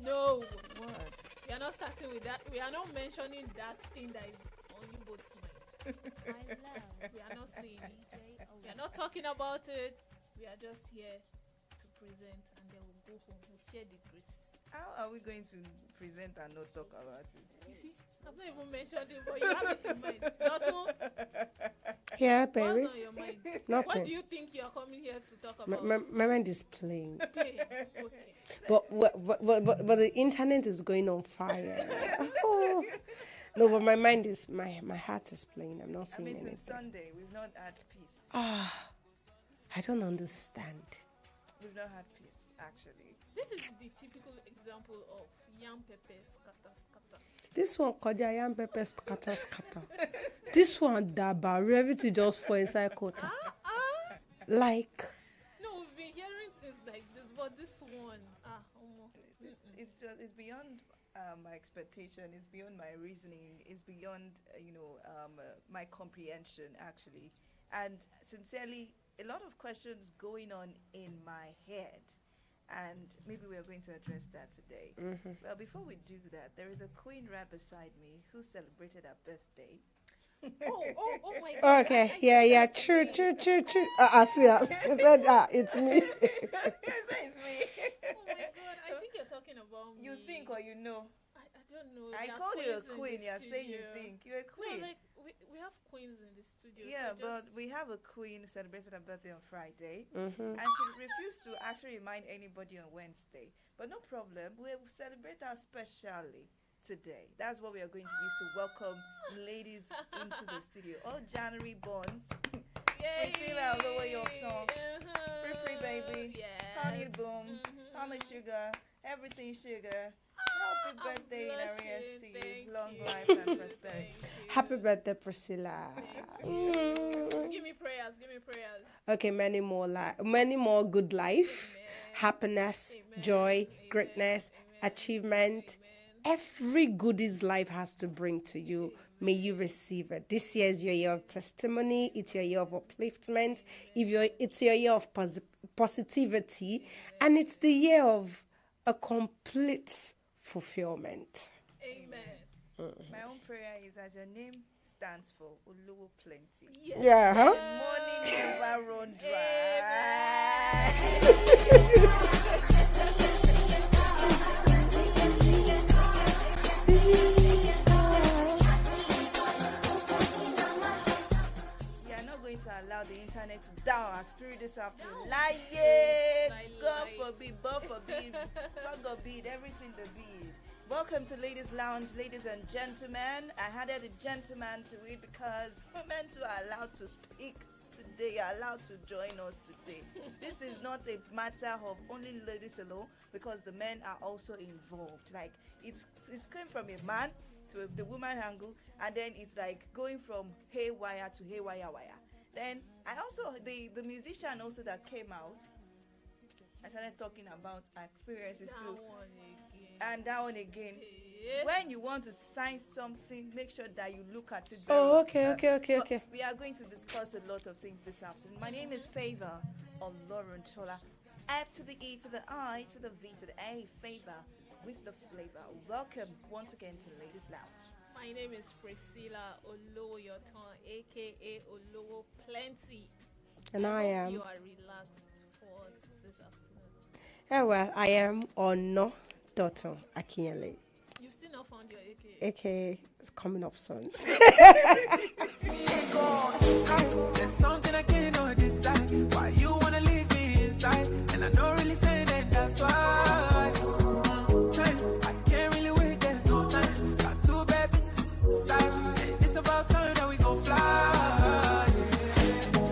No. What? We are not starting with that. We are not mentioning that thing that is on you both's mind. We are not saying it. We are not talking about it. We are just here to present, and then we'll go home. We'll share the grace. How are we going to present and not talk about it? You see, I've not even mentioned it, but you have it in mind. Nothing. Yeah, baby. What's on your mind? Nothing. What do you think you are coming here to talk about? My mind is playing. Okay. But the internet is going on fire. Oh. No, but my mind is my heart is playing. I'm not saying anything. Since Sunday we've not had peace. I don't understand. We've not had peace, actually. This is the typical example of yam pepper scatter. This one called yam pepper scatter. This one daba everything just for inside quota. Like. No, we've been hearing things like this, but this one, it's beyond my expectation. It's beyond my reasoning. It's beyond my comprehension, actually. And sincerely, a lot of questions going on in my head. And maybe we are going to address that today. Mm-hmm. Well, before we do that, there is a queen right beside me who celebrated her birthday. oh my God. Okay, yeah, true. See, you said it's me. It's me. Oh my God, I think you're talking about me. You think or you know? I don't know. I called you a queen. You're saying you think. You're a queen. No, like we have queens in the studio. Yeah, so but we have a queen who celebrated her birthday on Friday. Mm-hmm. And she refused to actually remind anybody on Wednesday. But no problem. We'll celebrate her specially today. That's what we are going to use to welcome ladies into the studio. All January borns. Yay! Priscilla, lower your tongue. Free baby. Yes. Honey boom. Honey sugar. Everything sugar. Happy birthday in arrears to you. Long life and prosperity. Happy birthday, Priscilla. Give me prayers. Okay, many more good life, happiness, joy, greatness, achievement. Every goodies life has to bring to you. May you receive it. This year is your year of testimony. It's your year of upliftment. It's your year of positivity. And it's the year of a complete fulfillment. Amen. My own prayer is as your name stands for Uluwo Plenty. Yes. Yeah, huh? Money never run dry. We are not going to allow the internet to down our spirit this afternoon. Lie. God forbid, God forbid, everything to be. Welcome to Ladies Lounge, ladies and gentlemen. I added a gentleman to it because women too are allowed to speak today, are allowed to join us today. This is not a matter of only ladies alone because the men are also involved. Like it's going from a man to the woman angle, and then it's like going from haywire to haywire wire. Then I also the musician also that came out. I started talking about our experiences That too, one again. and that one again. Yeah. When you want to sign something, make sure that you look at it. Oh, very okay. But we are going to discuss a lot of things this afternoon. My name is Favor Oloruntola. F to the E to the I to the V to the A. Favor with the flavor. Welcome once again to Ladies Lounge. My name is Priscilla Oloyotan, aka Olowo Plenty. And I hope am. You are relaxed for us this afternoon. Yeah, well, I am Ono Dotun Akinyele, You've still not found your AKA. aka it's coming up soon. There's something I cannot decide. Why you wanna leave me inside? And I don't really say that that's why. I can't really wait, there's no time. Got two baby time. It's about time that we go fly.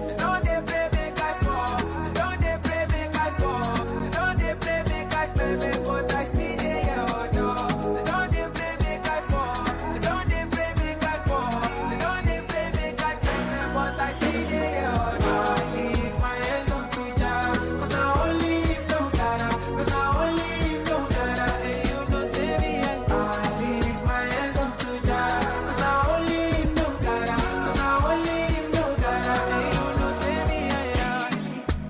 They don't they play make I fall. They don't they play make I fall. They don't they play make I play, but I still there, oh no. They don't they play make I fall. They don't they play make I fall. They don't they play make I play, but I still there, oh no. I leave my hands on to Jah, 'cause I only him know that. 'Cause I only him know that. And you know say me, I leave my hands on to Jah, 'cause I only him know that. 'Cause I only him know that. And you know say me,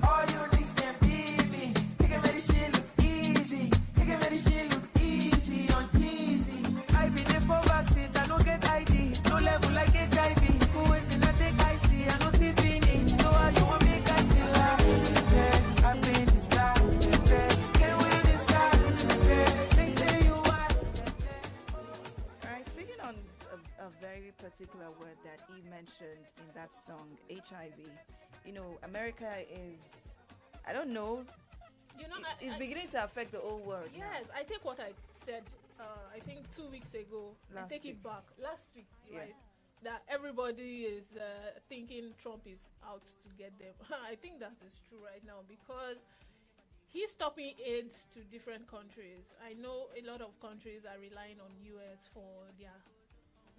all you this MTV, take it very shit look easy, take it very shit look easy on cheesy. I be there for vaccine, I don't get ID, no level like HIV. Who waiting I take I see, I don't see finish. So how you want me guys to laugh? Yeah, I've been inside, can't wait inside. They say you are. All right, speaking on a very particular word that he mentioned in that song, HIV. You know, America is, I don't know, You know, it's beginning to affect the whole world. now. Yes, I take what I said. I think 2 weeks ago. Last I take week. it back. Last week, Yeah. right? That everybody is thinking Trump is out to get them. I think that is true right now because he's stopping aid to different countries. I know a lot of countries are relying on US for their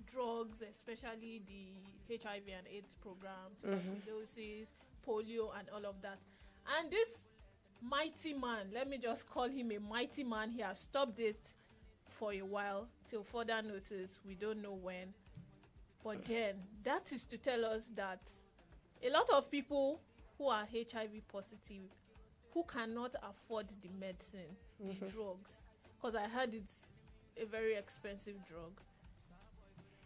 drugs, especially the HIV and AIDS program, tuberculosis, polio, and all of that. And this mighty man, let me just call him a mighty man, he has stopped it for a while till further notice. We don't know when. But then that is to tell us that a lot of people who are HIV positive, who cannot afford the medicine, the drugs, because I heard it's a very expensive drug.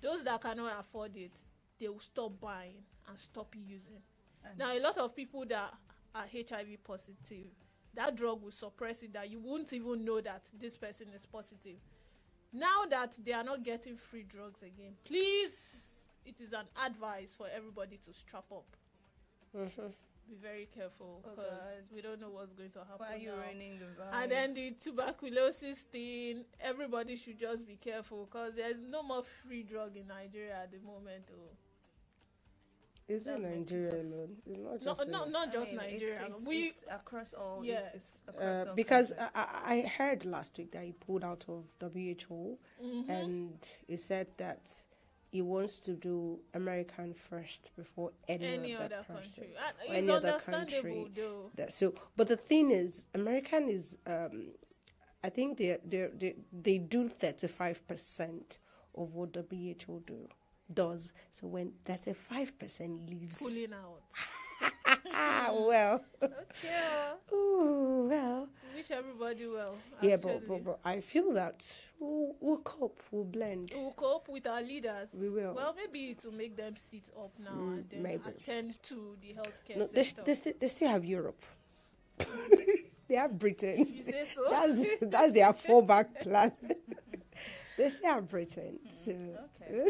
Those that cannot afford it, they will stop buying and stop using. And Now, a lot of people that are HIV positive, that drug will suppress it, that you won't even know that this person is positive. Now that they are not getting free drugs again, please, it is an advice for everybody to strap up. Be very careful Oh, because God. we don't know what's going to happen why are you now. ruining the vibe? And then the tuberculosis thing, everybody should just be careful because there's no more free drug in Nigeria at the moment. Oh. It's in That's Nigeria mental. alone. It's not No, just no, in- not I just mean, Nigeria. It's across all. Yes. It's across all because countries. I heard last week that he pulled out of WHO, and he said that he wants to do American first before any other person. country. or It's any other understandable country. though. So, but the thing is, American is, I think they do 35% of what WHO does. So when 35% leaves, Pulling out. well, Okay. ooh, well. Wish everybody well. Yeah, actually. but I feel that we'll cope, we'll blend. We'll cope with our leaders. We will. Well, maybe it will make them sit up now and then maybe. attend to the healthcare No, sector. they still have Europe. They have Britain. You say so? That's their fallback plan. They still have Britain. So Okay.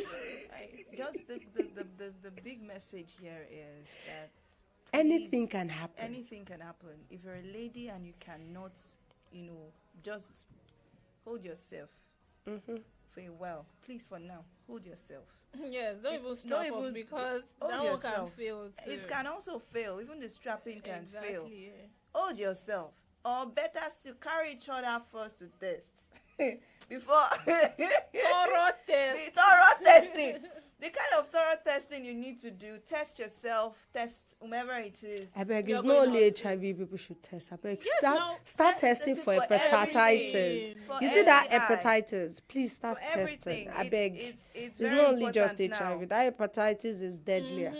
Just the big message here is that anything please, can happen. anything can happen. If you're a lady and you cannot, just hold yourself for a while. Please, for now, hold yourself. Yes, don't even strap up even- because hold that one can yourself. fail too. It can also fail. Even the strapping can fail. Exactly, yeah. Hold yourself. Or better still, carry each other first to test. Before Thorough test. thorough testing The kind of thorough testing you need to do, test yourself, test whomever it is. I beg, You're it's not going only on HIV people should test. I beg, Yes, now, start testing testing for for hepatitis. everything. For You see that STI. hepatitis? Please start For everything. testing. I beg. It's It's very not only just important HIV. now. That hepatitis is deadlier.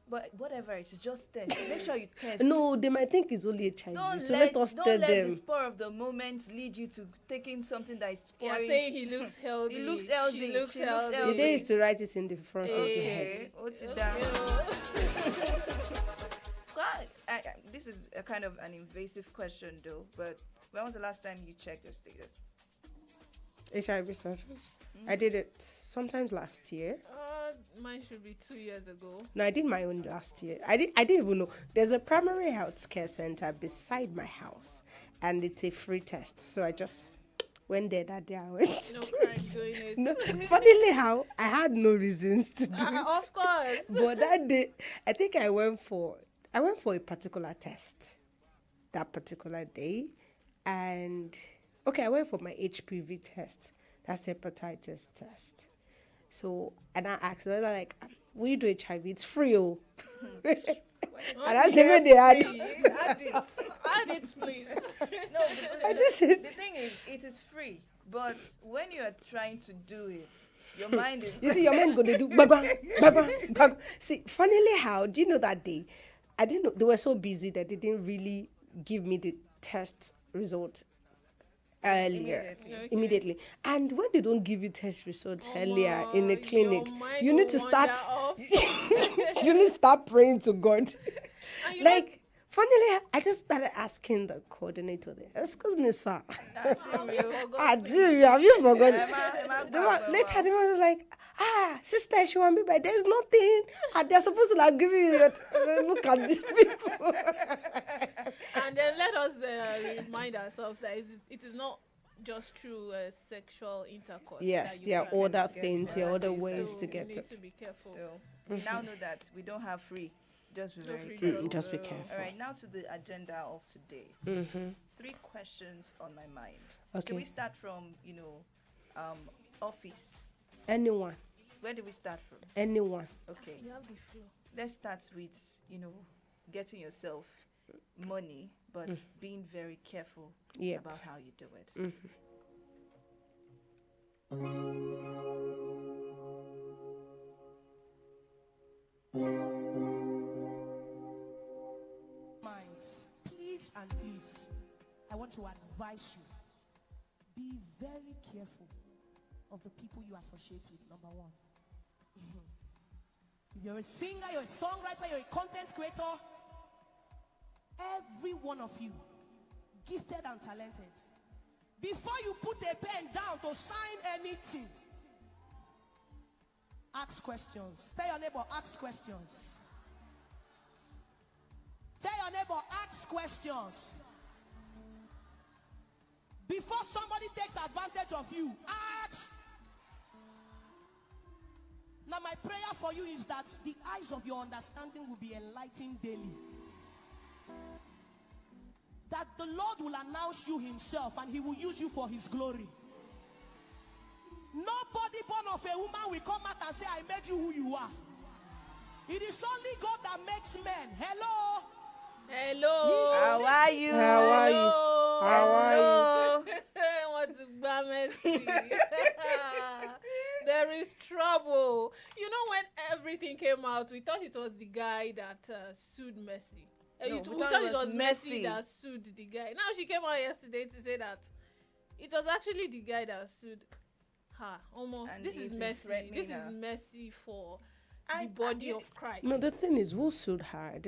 But whatever it is, just test. Make sure you test. No, they might think it's only HIV. Don't so let, let us don't tell let the them. spur of the moment lead you to taking something that is You're spoiling. saying he looks healthy. He looks healthy. She looks She looks healthy. The healthy. day is to write it in the front of the Okay, head. what's it down? God, this is a kind of an invasive question though, but when was the last time you checked your status? HIV status. I did it sometimes last year. Mine should be 2 years ago. No, I did my own last year. I didn't even know. There's a primary health care center beside my house, and it's a free test. So I just went there that day. I went. No to crime it. doing it. No, funnily how I had no reasons to do it. Of course. But that day, I think I went for a particular test that particular day, and okay, I went for my HPV test. That's the hepatitis test. So, and I asked them, they're like, will you do HIV? It's free, oh. And that's the way they had. Add it, please. No, I just the said, thing is, it is free, but when you are trying to do it, your mind is. you see, your men go to do bang, bang, bang, bang, bang. See, funnily how, do you know that day? I didn't know, they were so busy that they didn't really give me the test result earlier. Immediately. And when they don't give you test results earlier in the clinic, mind you need will to start wander you need to start praying to God. And you Like, funnily, I just started asking the coordinator there, excuse me, sir. That's it, real. I do, have you forgotten? Emma, Later, the man was like, sister, she want me, but there's nothing. And they're supposed to like give you look at these people. And then let us remind ourselves that it is not just through sexual intercourse. Yes, that you there are can other get things, there are other HIV. ways So to you get need it. to be careful. So we now know that we don't have free. Just be No very free careful. drugs. Just be All careful. All right, now to the agenda of today. 3 questions on my mind. Okay. Can we start from, office? Anyone, Where do we start from? anyone. Okay, You have the flow. let's start with, getting yourself money, but being very careful Yep. about how you do it. Minds, please and please, I want to advise you, be very careful of the people you associate with. Number one, if you're a singer, you're a songwriter, you're a content creator, every one of you, gifted and talented, before you put a pen down to sign anything, ask questions. Tell your neighbor, ask questions. Tell your neighbor, ask questions. Before somebody takes advantage of you, ask. Now my prayer for you is that the eyes of your understanding will be enlightened daily. That the Lord will announce you himself and he will use you for his glory. Nobody born of a woman will come out and say, I made you who you are. It is only God that makes men. Hello? Hello. How are you? How are you? How are you? Hello. What's Messi? There is trouble. You know, when everything came out, we thought it was the guy that sued Messi. No, We thought it was Messi that sued the guy. Now she came out yesterday to say that it was actually the guy that sued her. And This he's is been Messi. threatening This is her. Messi for I- the body I- of Christ. No, the thing is, who sued her?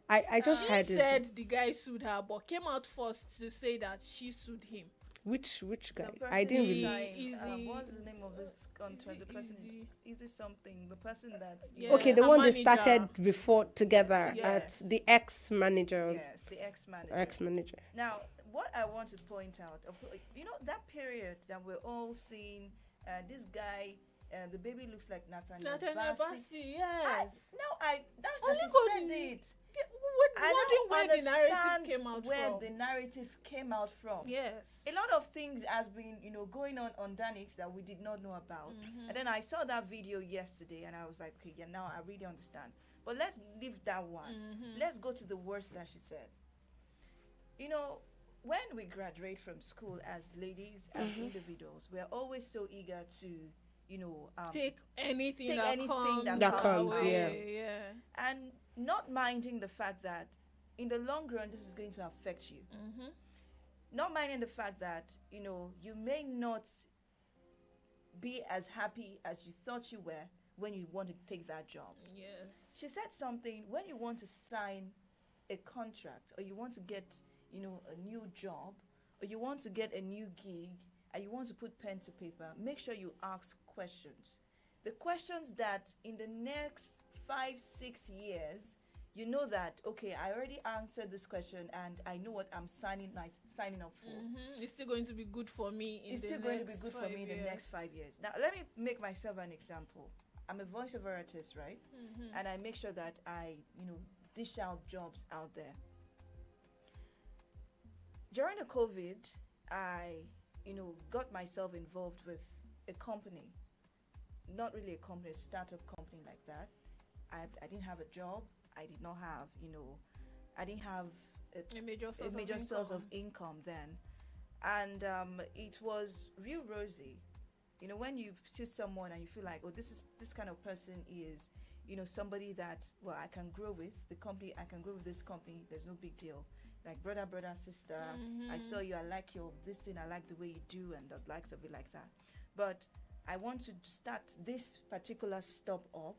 I just She heard this. said the guy sued her, but came out first to say that she sued him. Which guy? The I didn't person really. signed, what's the name of this contract? The person, Easy. something. The person that. Yeah. Okay, the her one they manager. started before together Yes. at the ex-manager. Yes, the ex-manager. Ex-manager. Now, what I want to point out, that period that we're all seeing, this guy, the baby looks like Nathaniel Nathaniel Bassey. Bassey, yes. That Only she God said knew. it. I don't where the narrative understand came out where from. the narrative came out from. Yes. A lot of things has been, going on underneath that we did not know about. And then I saw that video yesterday, and I was like, okay, yeah, now I really understand. But let's leave that one. Let's go to the worst that she said. When we graduate from school as ladies, as individuals, we're always so eager to, Take anything take that anything comes. that comes, our yeah. way, yeah. and not minding the fact that in the long run this is going to affect you. Not minding the fact that you may not be as happy as you thought you were when you want to take that job. Yes. She said something, when you want to sign a contract, or you want to get a new job, or you want to get a new gig, and you want to put pen to paper, make sure you ask questions. The questions that in the next 5-6 years, you know that, okay, I already answered this question and I know what I'm signing up for. It's still going to be good for me. It's still going to be good for me in the next 5 years. Now, let me make myself an example. I'm a voiceover artist, right? And I make sure that I, dish out jobs out there. During the COVID, I, got myself involved with a company. Not really a company, a startup company like that. I didn't have a job. I did not have, I didn't have A major source of income then. And it was real rosy. When you see someone and you feel like, oh, this kind of person is, somebody that, well, I can grow with the company, I can grow with this company, there's no big deal. Like brother, sister, I saw you, I like this thing, I like the way you do, and the likes of it like that. But I want to start this particular stop up.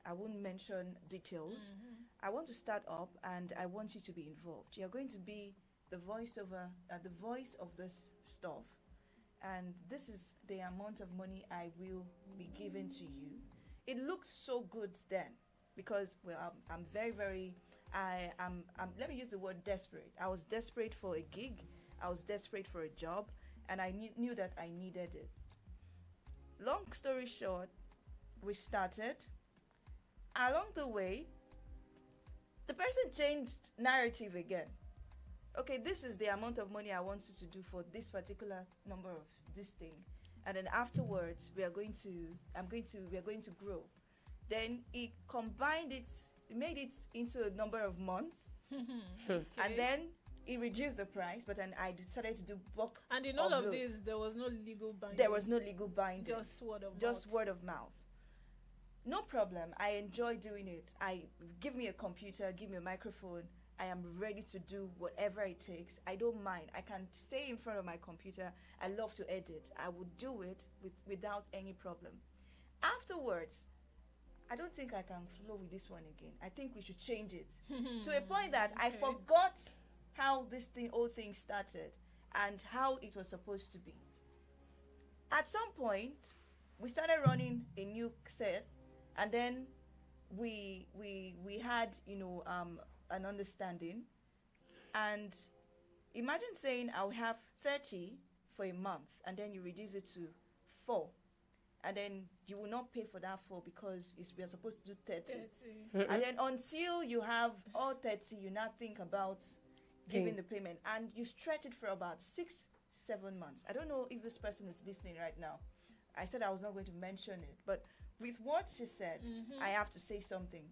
I won't mention details. I want to start up, and I want you to be involved. You're going to be the voice of this stuff, and this is the amount of money I will be giving to you. It looks so good then, because I'm very, very. Let me use the word desperate. I was desperate for a gig. I was desperate for a job, and I knew that I needed it. Long story short, we started. Along the way, the person changed narrative again. Okay, this is the amount of money I want you to do for this particular number of this thing, and then afterwards we are going to grow. Then he combined it, made it into a number of months, and then he reduced the price. But then I decided to do bulk. And in all of this, there was no legal binding. There was no legal binding. Just word of mouth. Just word of mouth. No problem. I enjoy doing it. Give me a computer, give me a microphone. I am ready to do whatever it takes. I don't mind. I can stay in front of my computer. I love to edit. I would do it without any problem. Afterwards, I don't think I can flow with this one again. I think we should change it to a point that I forgot how this whole thing started and how it was supposed to be. At some point, we started running a new set, and then we had an understanding. And imagine saying I'll have 30 for a month, and then you reduce it to 4. And then you will not pay for that 4 because we are supposed to do 30. And then until you have all 30, you now think about giving the payment. And you stretch it for about 6-7 months. I don't know if this person is listening right now. I said I was not going to mention it. But with what she said, I have to say something.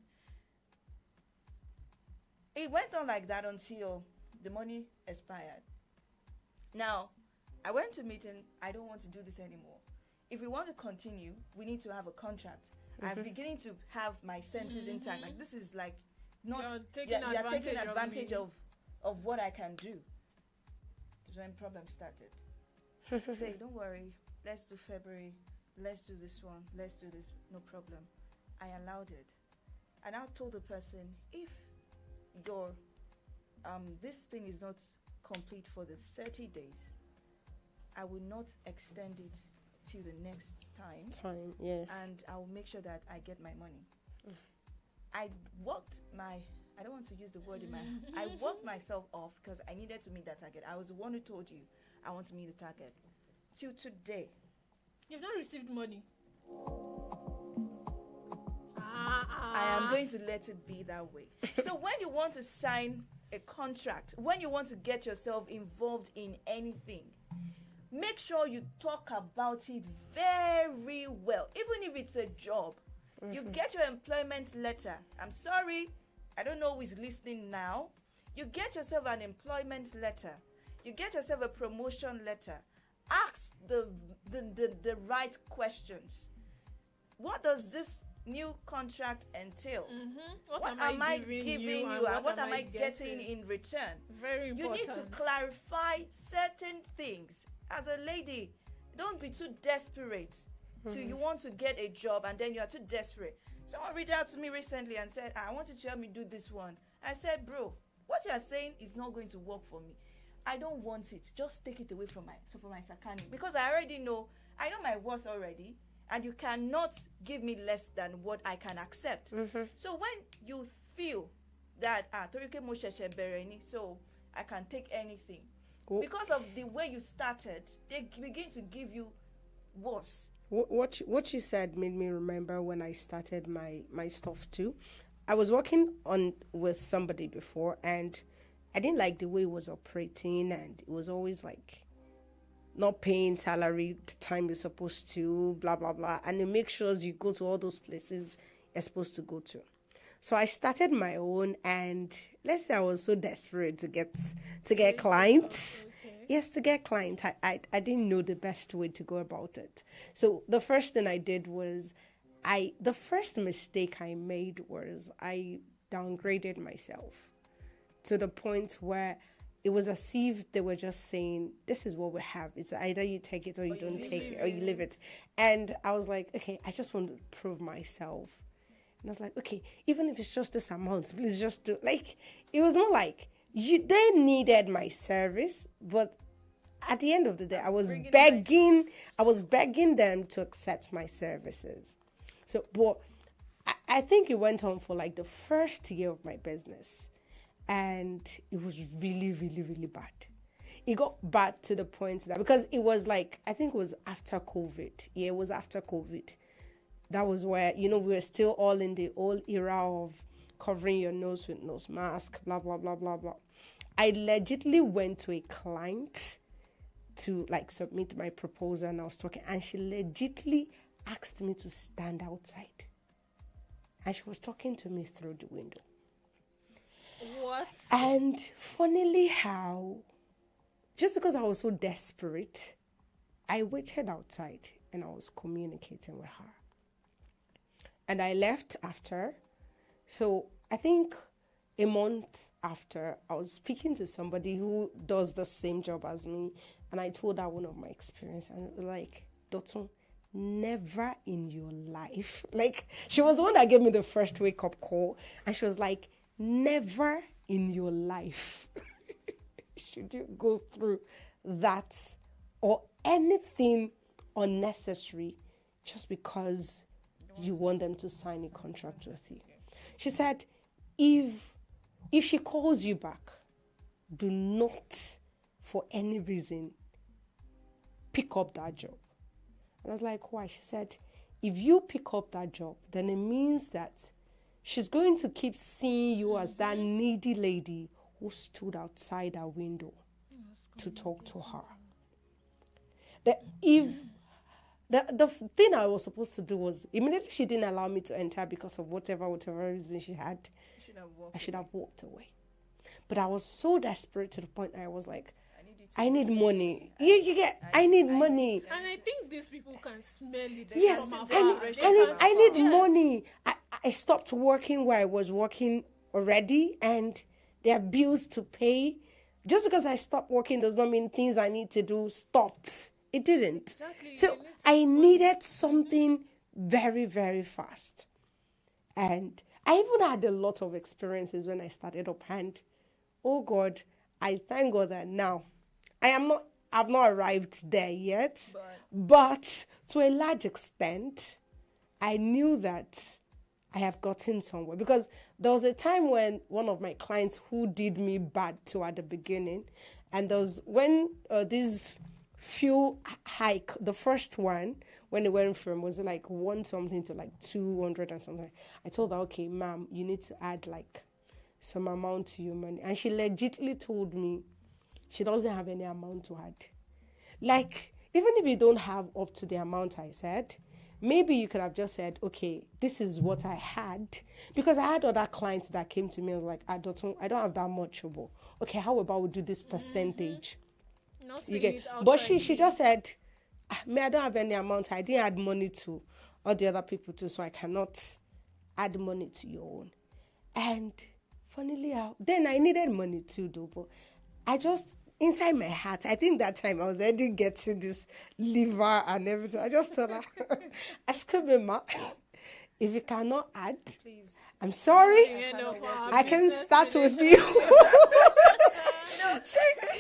It went on like that until the money expired. Now, I went to meeting. I don't want to do this anymore. If we want to continue, we need to have a contract. I'm beginning to have my senses intact. Like, this is like not. You're taking advantage of what I can do. That's when problems started. Say, don't worry. Let's do February. Let's do this one. Let's do this. No problem. I allowed it. And I told the person, if your this thing is not complete for the 30 days, I will not extend it till the next time. Yes. And I will make sure that I get my money. I don't want to use the word I worked myself off because I needed to meet that target. I was the one who told you I want to meet the target. Till today. You've not received money. I am going to let it be that way. So when you want to sign a contract, when you want to get yourself involved in anything, make sure you talk about it very well. Even if it's a job, you get your employment letter. I'm sorry, I don't know who is listening now. You get yourself an employment letter. You get yourself a promotion letter. Ask the right questions. What does this new contract entail? What am I giving you and what am I getting in return? Very important. You need to clarify certain things. As a lady, don't be too desperate. So you want to get a job and then you are too desperate. Someone reached out to me recently and said, I want you to help me do this one. I said, bro, what you are saying is not going to work for me. I don't want it. Just take it away from my sakani. Because I know my worth already. And you cannot give me less than what I can accept. So when you feel that, so I can take anything. Because of the way you started, they begin to give you worse. What you said made me remember when I started my stuff too. I was working with somebody before, and I didn't like the way it was operating, and it was always like not paying salary the time you're supposed to, blah blah blah, and it makes sure you go to all those places you're supposed to go to. So I started my own, and let's say I was so desperate to get clients. Yes, to get clients. I didn't know the best way to go about it. So the first thing I did was the first mistake I made was I downgraded myself to the point where it was as if they were just saying, this is what we have. It's either you take it or you don't take it, or you leave it. And I was like, okay, I just want to prove myself. And I was like, okay, even if it's just this amount, please just do. Like, it was more like, they needed my service, but at the end of the day, I was begging them to accept my services. So, but I think it went on for like the first year of my business, and it was really, really, really bad. It got bad to the point that, because it was like, I think it was after COVID. Yeah, it was after COVID. That was where, we were still all in the old era of covering your nose with nose mask, blah, blah, blah, blah, blah. I legitimately went to a client to like submit my proposal, and I was talking, and she legitimately asked me to stand outside. And she was talking to me through the window. What? And funnily how, just because I was so desperate, I waited outside and I was communicating with her. And I left after. So I think a month after, I was speaking to somebody who does the same job as me, and I told her one of my experience, and it was like, Dotun, never in your life. Like, she was the one that gave me the first wake-up call, and she was like, never in your life should you go through that or anything unnecessary just because you want them to sign a contract with you. She said, if she calls you back, do not for any reason pick up that job. And I was like, why? She said, if you pick up that job, then it means that she's going to keep seeing you as that needy lady who stood outside her window to talk to her. That if the thing I was supposed to do was, immediately she didn't allow me to enter because of whatever reason she had, I should have walked away. But I was so desperate to the point I was like, I need money. I need money. And I think these people can smell it. Yes, I need money. I stopped working where I was working already, and there are bills to pay. Just because I stopped working does not mean things I need to do stopped. It didn't. Exactly. So I needed something very, very fast. And I even had a lot of experiences when I started up, and oh God, I thank God that now I've not arrived there yet, but to a large extent, I knew that I have gotten somewhere, because there was a time when one of my clients who did me bad to at the beginning, and there was when this fuel hike, the first one, when it went from, was it like 1 something to like 200 and something. I told her, okay, ma'am, you need to add like some amount to your money. And she legitimately told me she doesn't have any amount to add. Like, even if you don't have up to the amount I said, maybe you could have just said, okay, this is what I had. Because I had other clients that came to me and was like, I don't have that much. Okay, how about we do this percentage? Not You saying get, it but she outrightly. just said, me, I don't have any amount. I didn't add money to all the other people too, so I cannot add money to your own. And funnily out, then I needed money too, though. But I just, inside my heart, I think that time I was already getting this liver and everything. I just thought, excuse me, ma, if you cannot add, Please. I'm sorry. You know, for our I can business start with relationship. you.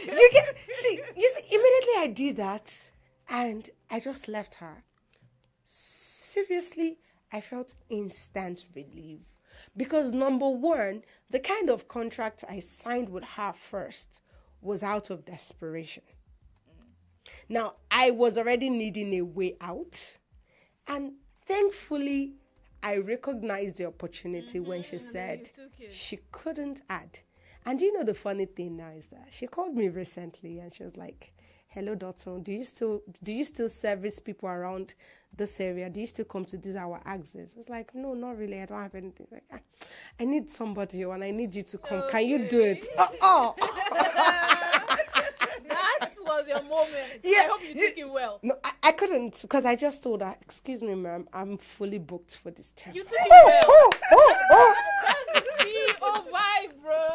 You get, see, immediately I did that and I just left her. Seriously, I felt instant relief. Because number one, the kind of contract I signed with her first was out of desperation. Now, I was already needing a way out. And thankfully, I recognized the opportunity when she said took it. she couldn't add. And you know the funny thing now is that she called me recently and she was like, hello, Dotun, do you still service people around this area? Do you still come to these our axes? It's like, no, not really. I don't have anything. Like, I need somebody and I need you to come. Can you do it? That was your moment. Yeah, I hope you took it well. No, I couldn't because I just told her, excuse me, ma'am, I'm fully booked for this term. You took it well. That's the CEO vibe, bro.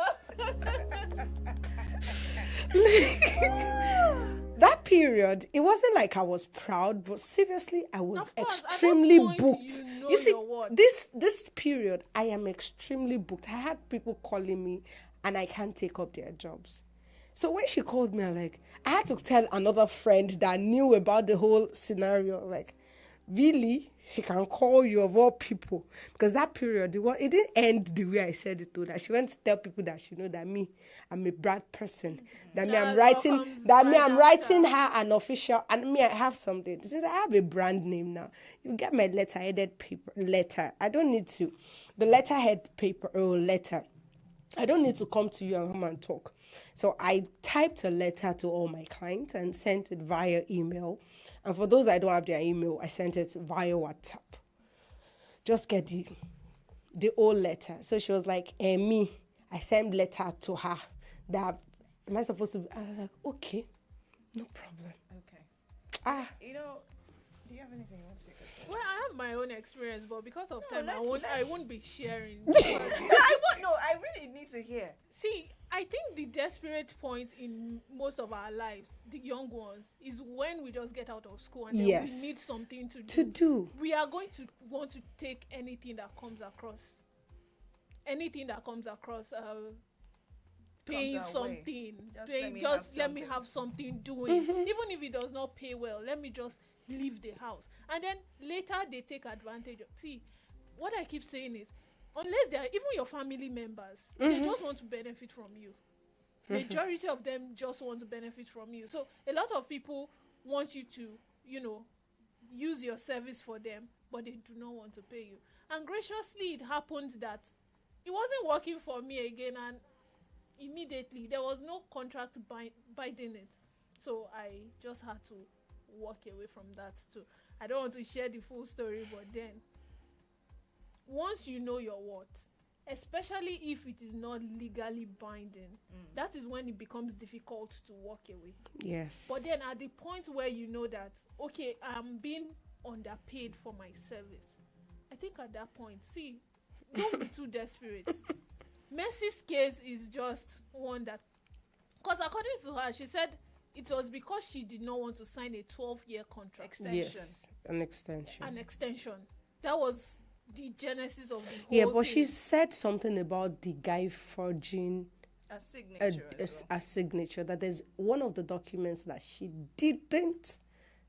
That period, it wasn't like I was proud, but seriously, I was Of course, at what extremely point booked. you know You see, your worth? this period, I am extremely booked. I had people calling me, and I can't take up their jobs. So when she called me, I had to tell another friend that knew about the whole scenario, like, really, she can call you of all people. Because that period, it didn't end the way I said it to her. She went to tell people that she know that me, I'm a bad person. That me, I'm That's what writing, comes that me, right I'm after. writing her an official, and me, I have something. Since I have a brand name now, you get my letter-headed paper, letter. I don't need to, the letterhead paper or letter. I don't need to come to you and come and talk. So I typed a letter to all my clients and sent it via email. And for those I don't have their email, I sent it via WhatsApp. Just get the old letter. So she was like, me, I sent letter to her that, am I supposed to be? I was like, okay, no problem. Okay. You know, do you have anything you want to say? Well, I have my own experience, but because of time, I let's- won't be sharing. I really need to hear. See, I think the desperate point in most of our lives, the young ones, is when we just get out of school and then Yes. we need something to To do. We are going to want to take anything that comes across. Anything that comes across, paying our way. something. Just let me have Let me have something doing. Even if it does not pay well, let me just leave the house. And then later they take advantage of. See, what I keep saying is, unless they are even your family members, they just want to benefit from you. Majority of them just want to benefit from you. So a lot of people want you to, use your service for them, but they do not want to pay you. And graciously, it happened that it wasn't working for me again, and immediately there was no contract binding it. So I just had to walk away from that too. I don't want to share the full story, but then once you know your worth, especially if it is not legally binding, that is when it becomes difficult to walk away. Yes. But then at the point where you know that, okay, I'm being underpaid for my service, I think at that point, see, don't be too desperate. Mercy's case is just one that, because according to her, she said it was because she did not want to sign a 12-year contract. Yes, an extension. An extension. That was the genesis of the whole Yeah, but thing. she said something about the guy forging A signature. a signature, that there's one of the documents that she didn't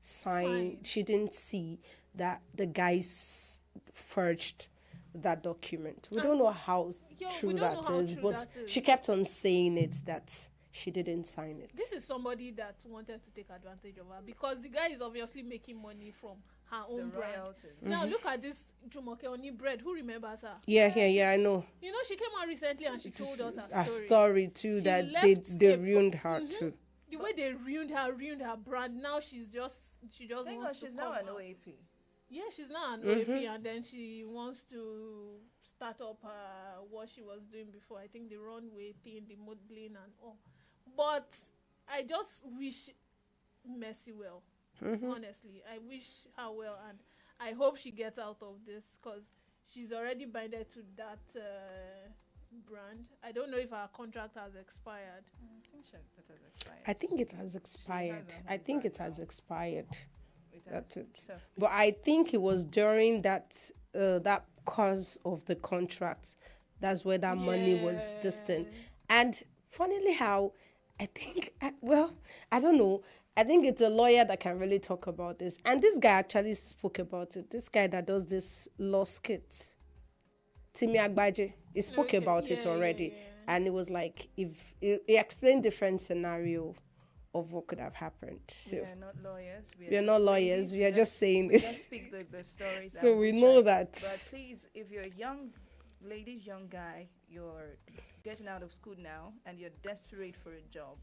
sign. She didn't see that the guys forged that document. We don't know how true that is, but she kept on saying it that she didn't sign it. This is somebody that wanted to take advantage of her because the guy is obviously making money from her own brand. royalties. Now look at this Jumoke Oni bread. Who remembers her? Yeah, I know. You know, she came out recently and she told us her A story. story too She that left they a- ruined her too. The way they ruined her brand. Now she just Thank God wants to she's come now an out. OAP. Yeah, she's now an OAP, and then she wants to start up what she was doing before. I think the runway thing, the modeling and all. But I just wish Mercy well. Honestly, I wish her well, and I hope she gets out of this because she's already binded to that brand. I don't know if her contract has expired. I think that has expired. I think it has expired. her I own think brand it has now. expired. It has- That's it. so- But I think it was during that that cause of the contract. That's where that money was distant. And funnily, how I think, I don't know. I think it's a lawyer that can really talk about this. And this guy actually spoke about it. This guy that does this law skits, Timi Agbaje, he spoke about it already. And it was like, if he explained different scenario of what could have happened. So We are not lawyers. we are not lawyers. We are just saying We just this. speak the stories. So and we we know try. that. But please, if you're a young lady, young guy, you're getting out of school now and you're desperate for a job,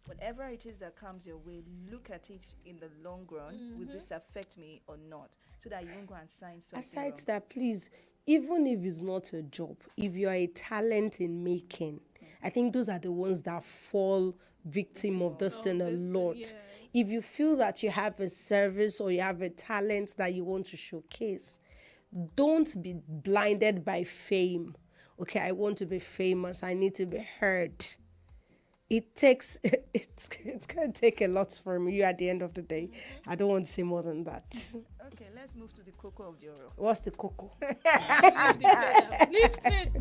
whatever it is that comes your way, look at it in the long run. Will this affect me or not? So that you won't go and sign something. Aside wrong. that, please, even if it's not a job, if you're a talent in making, I think those are the ones that fall victim of this thing a lot. If you feel that you have a service or you have a talent that you want to showcase, don't be blinded by fame. Okay, I want to be famous. I need to be heard. It takes, it's going to take a lot from you at the end of the day. I don't want to say more than that. Okay, let's move to the cocoa of the oral. What's the cocoa? Lift it.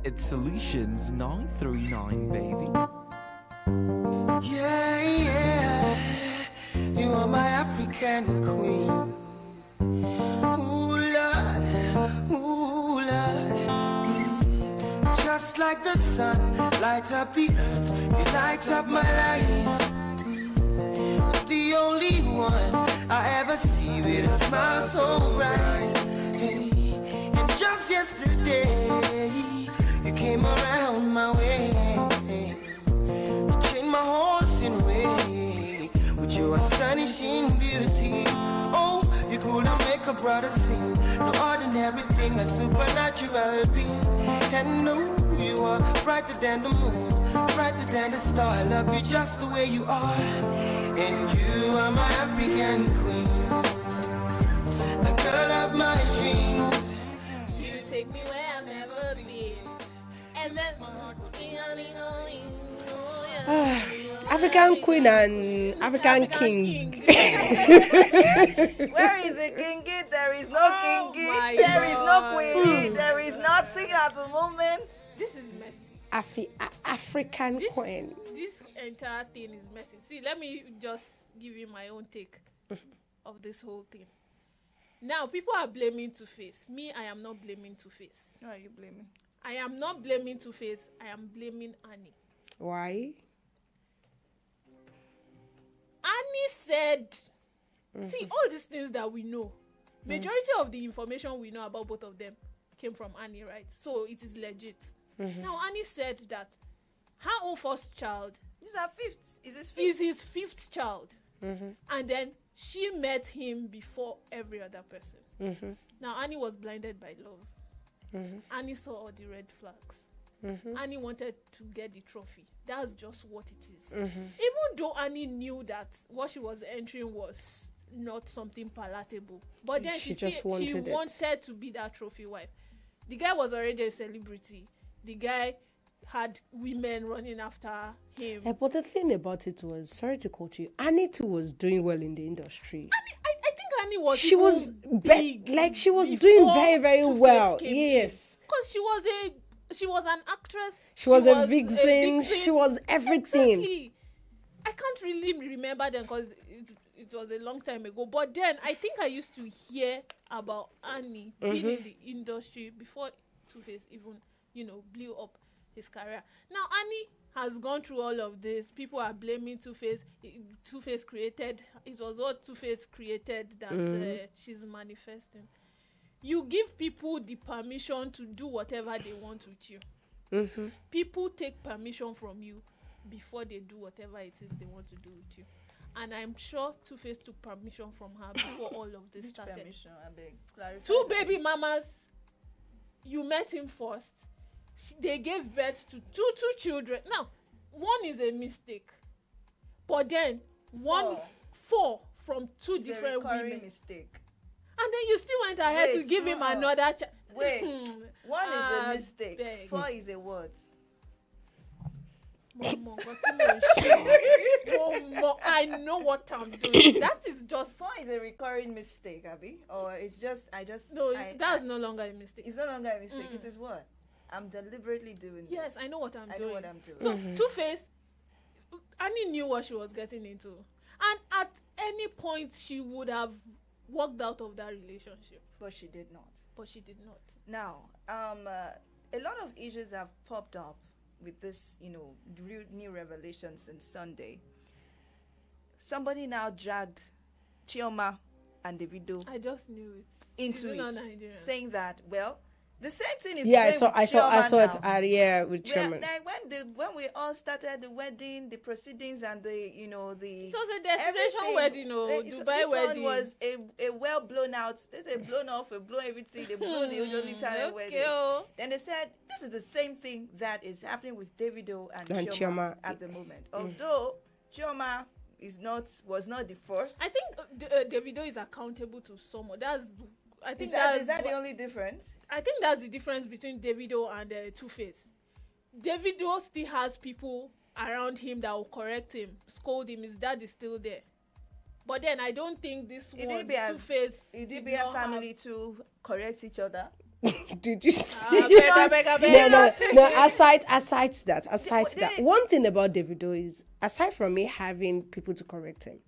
It's Solutions 939, baby. Yeah, yeah, you are my African queen. Ooh, Lord, ooh, Lord. Just like the sun, light up the earth, you light up my life. The only one I ever see with a smile so bright. Hey, and just yesterday, you came around my way. You changed my horse in way with your astonishing beauty. Oh, you could not make a brother sing. No ordinary thing, a supernatural being. And no, you are brighter than the moon, brighter than the star. I love you just the way you are. And you are my African queen, the girl of my dreams. You take me where I've never been. And then African queen and African king. Where is the kingy? There is no Oh kingy. my There is no God. queenie. There is nothing at the moment. This is messy. African This, queen. this entire thing is messy. See, let me just give you my own take of this whole thing. Now, people are blaming Two-Face. Me, I am not blaming Two-Face. Why are you blaming? I am not blaming Two-Face. I am blaming Annie. Why? Annie said, see, all these things that we know, majority of the information we know about both of them came from Annie, right? So it is legit. Now, Annie said that her own first child This is our fifth. Is this is fifth? his fifth child. And then she met him before every other person. Now, Annie was blinded by love. Annie saw all the red flags. Annie wanted to get the trophy. That's just what it is. Even though Annie knew that what she was entering was not something palatable, but then She she just wanted to be that trophy wife. The guy was already a celebrity. The guy had women running after him. But the thing about it was, sorry to quote you, Annie too was doing well in the industry. I think Annie was. She was big, like she was before doing very, very Two-Face well. came in. Yes. Because she was an actress. She was a vixen. She was everything. Exactly. I can't really remember them because it was a long time ago. But then I think I used to hear about Annie being in the industry before Two-Face even, blew up his career. Now Annie has gone through all of this. People are blaming Two-Face. Two-Face created. It was what Two-Face created that she's manifesting. You give people the permission to do whatever they want with you. People take permission from you before they do whatever it is they want to do with you. And I'm sure Two-Face took permission from her before all of this started. Permission, I beg. Clarify Two that. baby mamas, you met him first. They gave birth to two children. Now, one is a mistake, but then four from two It's different a recurring women. mistake. And then you still went ahead to Wait, give him another child. Wait, one is a mistake. Beg. 4 is a what? Momo, nǹkan tí mò ń ṣe. Momo, I know what I'm doing. That is just 4 is a recurring mistake, Abby. Or it's just that's no longer a mistake. It's no longer a mistake. It is what? I'm deliberately doing Yes, this. I know what I'm I doing. know what I'm doing. So Two-Face, Annie knew what she was getting into, and at any point she would have walked out of that relationship, But she did not. but she did not. Now, a lot of issues have popped up with this, new revelations since Sunday. Somebody now dragged Chioma and Davido I just knew it. into She's not it, Nigerian. saying that, well, the same thing is Yeah, I playing saw with I saw Chioma it now. with Well, Chairman. like when we all started the wedding, the proceedings, and the It was a destination everything, wedding, this Dubai wedding. one was a well blown out. They blown off, they blow everything. They blow the internet wedding. oh. Then they said this is the same thing that is happening with Davido and And Chioma Chioma. at the moment. Although Chioma was not the first. I think Davido is accountable to someone. I think Is that the only difference? I think that's the difference between Davido and Two-Face. Davido still has people around him that will correct him, scold him. His dad is still there. But then I don't think this one, Two-Face, Idibia family to correct each other. Did you see? I beg. No. Aside that, one thing about Davido is, aside from me having people to correct him,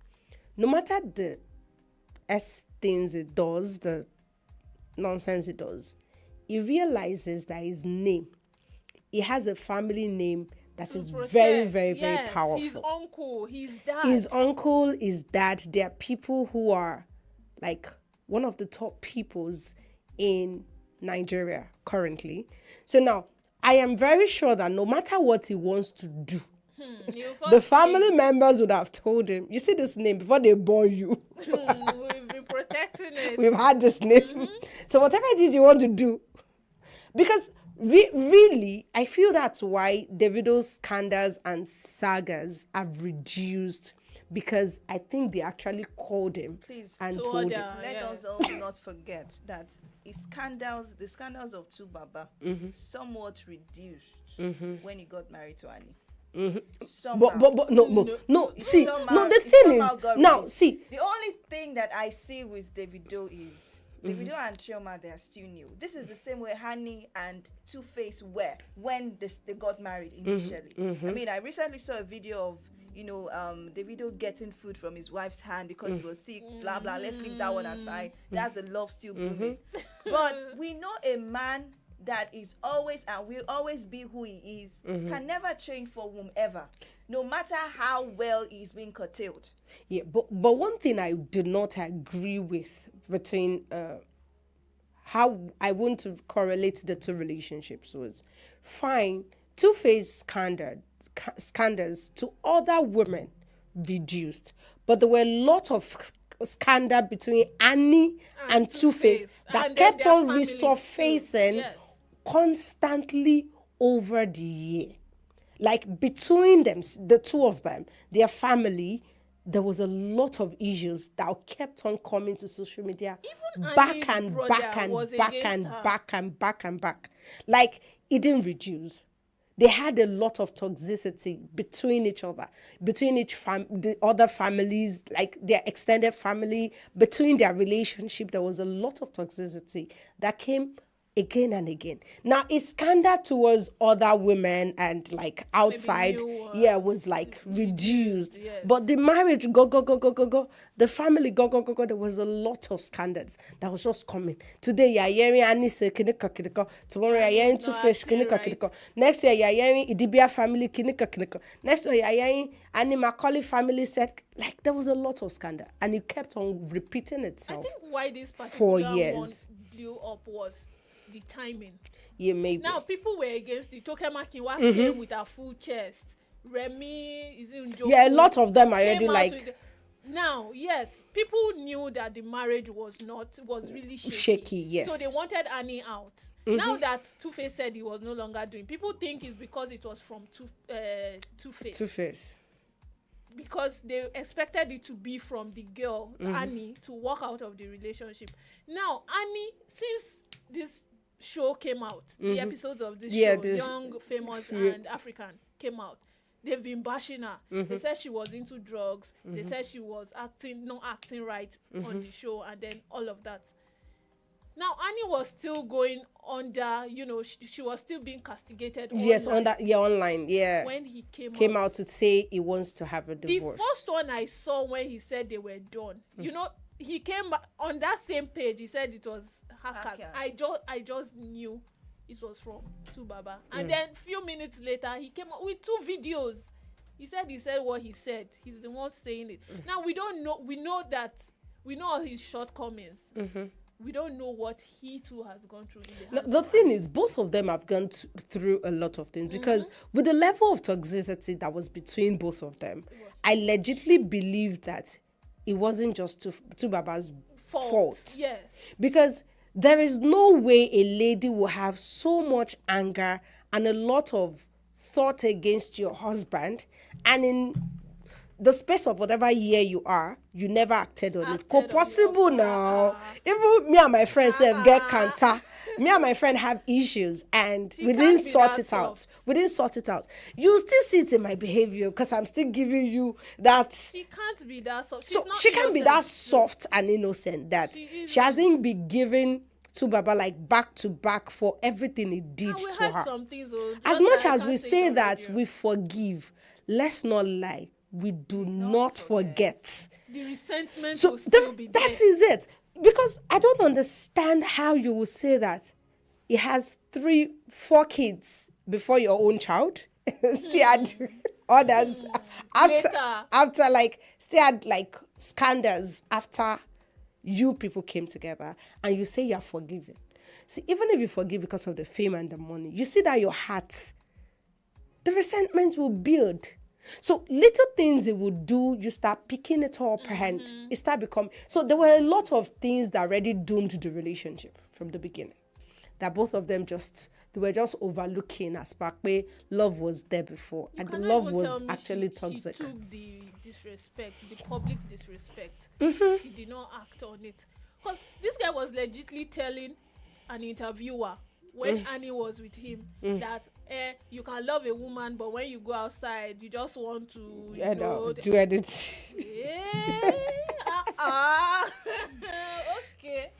no matter the things it does, the nonsense it does, he realizes that his name, he has a family name that is very, very, very powerful. His uncle, his dad. His uncle, his dad, there are people who are like one of the top peoples in Nigeria currently. So now, I am very sure that no matter what he wants to do, the family members would have told him, you see this name before they born you. We've been protecting it. We've had this name. So whatever it is you want to do, because really, I feel that's why Davido's scandals and sagas have reduced, because I think they actually called him and told him. Let us also not forget that the scandals of Baba somewhat reduced when he got married to Annie. But no. See, the thing is, now see, the only thing that I see with Davido is Davido and Chioma, they are still new. This is the same way Honey and Two-Face were when they got married initially. I mean, I recently saw a video of Davido getting food from his wife's hand because he was sick, blah blah. Let's leave that one aside. That's a love still blooming. But we know a man that is always and will always be who he is, can never change for whomever, no matter how well he's being curtailed. Yeah, but one thing I do not agree with between how I want to correlate the two relationships was, fine, Two-Face scandals to other women reduced, but there were a lot of scandal between Annie and Two-Face that and kept on resurfacing constantly over the year. Like between them, the two of them, their family, there was a lot of issues that kept on coming to social media, Even back Annie's and brother back and was back against and her. back and back and back. Like it didn't reduce. They had a lot of toxicity between each other, between the other families, like their extended family, between their relationship. There was a lot of toxicity that came again and again. Now, it's scandal towards other women and like outside, new ones. was like reduced. yes. But the marriage, go. The family, go. There was a lot of scandals that was just coming. Today, you're hearing Annie say, kinika. Tomorrow, you're hearing Annie's not Two-Face, acting kinika. right. Next year, you're hearing Idibia family, kinika. Next year, you're hearing Annie Macaulay family said, like, there was a lot of scandal. And it kept on repeating I itself. think why this For particular years. one blew up was the timing. Yeah, maybe. Now people were against it. Toke Makinwa came with her full chest. Remy is in Njoku Yeah, a lot of them are came already out like with now, yes, people knew that the marriage was really shaky. Shaky, yes. So they wanted Annie out. Now that Two-Face said he was no longer doing, people think it's because it was from Two-Face. Two-Face. Because they expected it to be from the girl, Annie, to walk out of the relationship. Now, Annie, since this show came out, the episodes of this show, Young, Famous, and African, came out, they've been bashing her. They said she was into drugs. They said she was not acting right on the show, and then all of that. Now, Annie was still going under, she was still being castigated. Yes, online online, yeah. when he came out to say he wants to have a divorce. The first one I saw when he said they were done, he came back on that same page. He said it was hackers. I just knew it was from Tubaba. And then few minutes later, he came out with 2 videos. He said what he said. He's the one saying it. Now we don't know. We know all his shortcomings. We don't know what he too has gone through. The thing is, both of them have gone through a lot of things because with the level of toxicity that was between both of them, I legitimately believe that it wasn't just Tubaba's fault. Yes. Because there is no way a lady will have so much anger and a lot of thought against your husband, and in the space of whatever year you are, you never acted on it. Possible now. Even me and my friends get cancer. Me and my friend have issues, and we didn't sort it out. You still see it in my behavior because I'm still giving you that. She can't be that soft. She can't be that soft and innocent that she hasn't been given to Baba like back to back for everything he did to her. As much as we say that we forgive, let's not lie. We do not forget. The resentment So will still be there. that is it. Because I don't understand how you will say that he has 4 kids before your own child. Still had others after like still had like scandals after you people came together, and you say you're forgiving. See, even if you forgive because of the fame and the money, you see that your heart, the resentment will build. So little things they would do, you start picking it up and it start becoming. So there were a lot of things that already doomed the relationship from the beginning. That both of them they were just overlooking as Parkway. Love was there before, and the love was actually toxic. She took the disrespect, the public disrespect. She did not act on it. Because this guy was legitimately telling an interviewer when Annie was with him that you can love a woman, but when you go outside, you just want to do edit. Okay.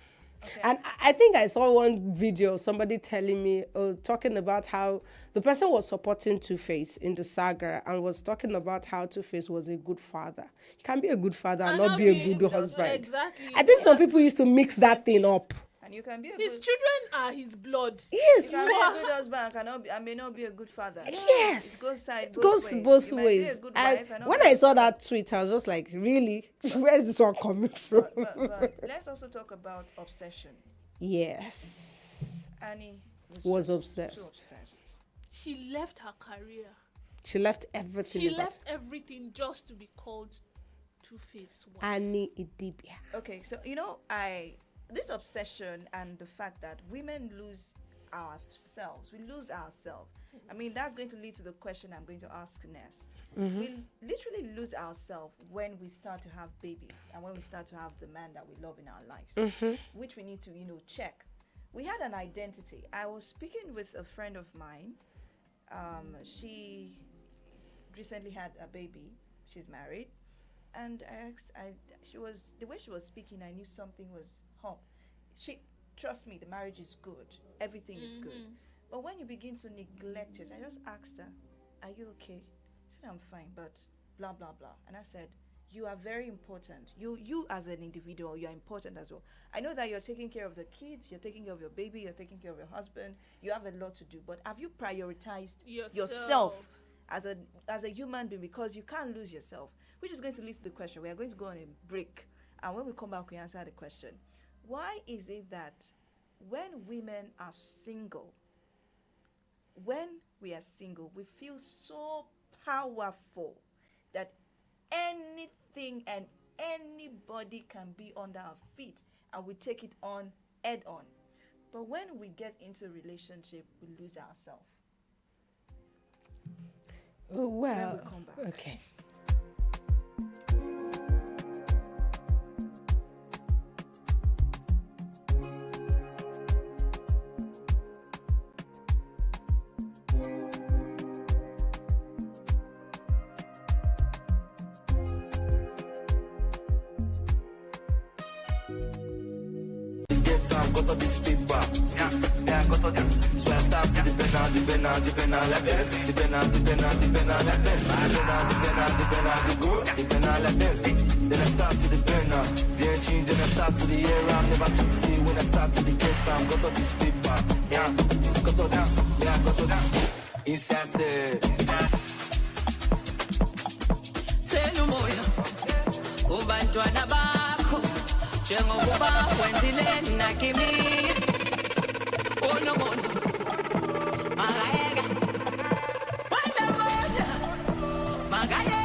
And I think I saw one video, somebody telling me, talking about how the person was supporting Two-Face in the saga and was talking about how Two-Face was a good father. You can be a good father and not be a good husband. Exactly. I think some people used to mix that thing up. And you can be his children are his blood. Yes, you can be a good husband and may not be a good father. Yes. It goes both ways. And when I saw that tweet, I was just like, really? Where is this one coming from? But let's also talk about obsession. Yes. Annie was obsessed. Too obsessed. She left her career. She left everything. She left everything just to be called Two-Face wife. Annie Idibia. Okay, so this obsession and the fact that women lose ourselves, I mean, that's going to lead to the question I'm going to ask next. We literally lose ourselves when we start to have babies and when we start to have the man that we love in our lives, which we need to, check. We had an identity. I was speaking with a friend of mine. She recently had a baby. She's married. And the way she was speaking, I knew something was up. Trust me, the marriage is good. Everything is good. But when you begin to neglect yourself, I just asked her, are you okay? She said, I'm fine, but blah, blah, blah. And I said, you are very important. You as an individual, you're important as well. I know that you're taking care of the kids, you're taking care of your baby, you're taking care of your husband. You have a lot to do. But have you prioritized yourself as a human being? Because you can't lose yourself. Which is going to lead to the question. We are going to go on a break. And when we come back, we answer the question. Why is it that when women are single, we feel so powerful that anything and anybody can be under our feet and we take it on head on. But when we get into a relationship, we lose ourselves. Well, when we come back. Okay. Got all this paper, yeah, got all this. So I start to the banner like this. The banner like this. The banner, the banner like this. Then I start to the banner, the engine, then I start to the air. I'm never too tea when I start to the get time. Got all this paper, yeah, got all this, yeah, got all this. Inside say, tell moya, ubantwana bakho. Njengokuba wenzile nakimi onomono magayeka wena bona magayeka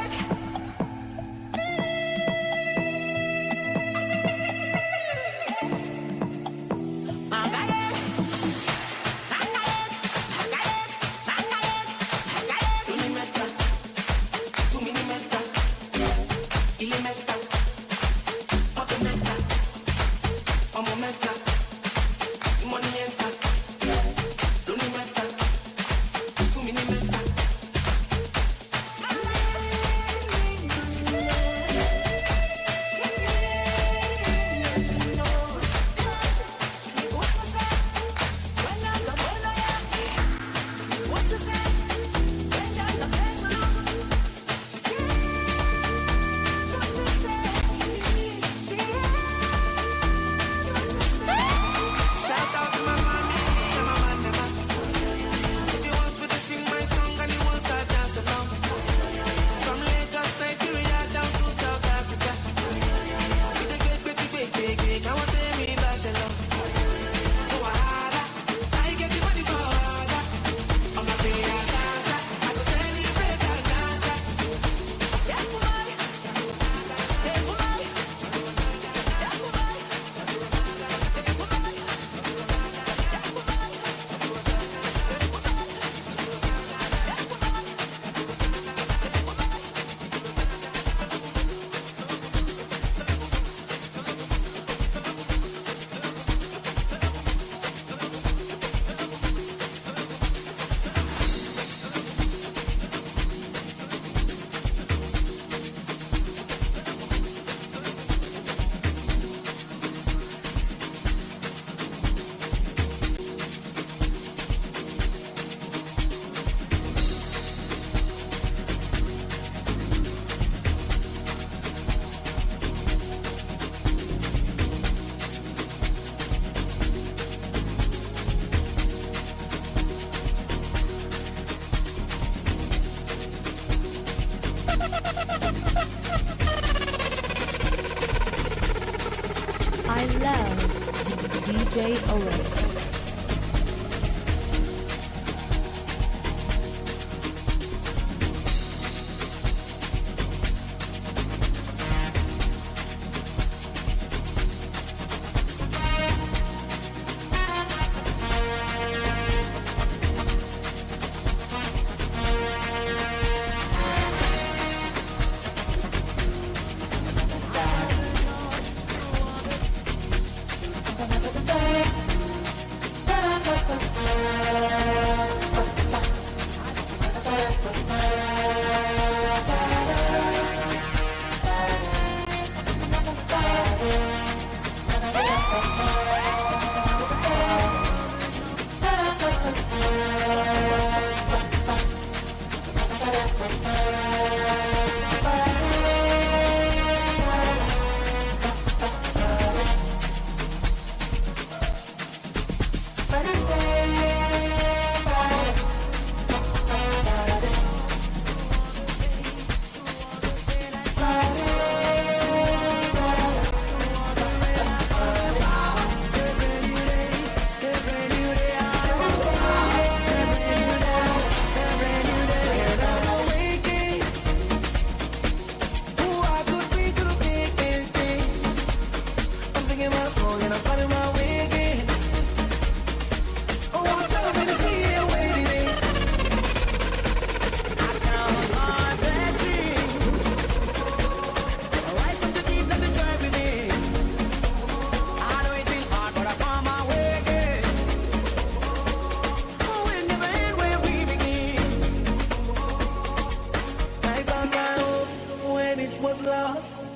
DJ Owens.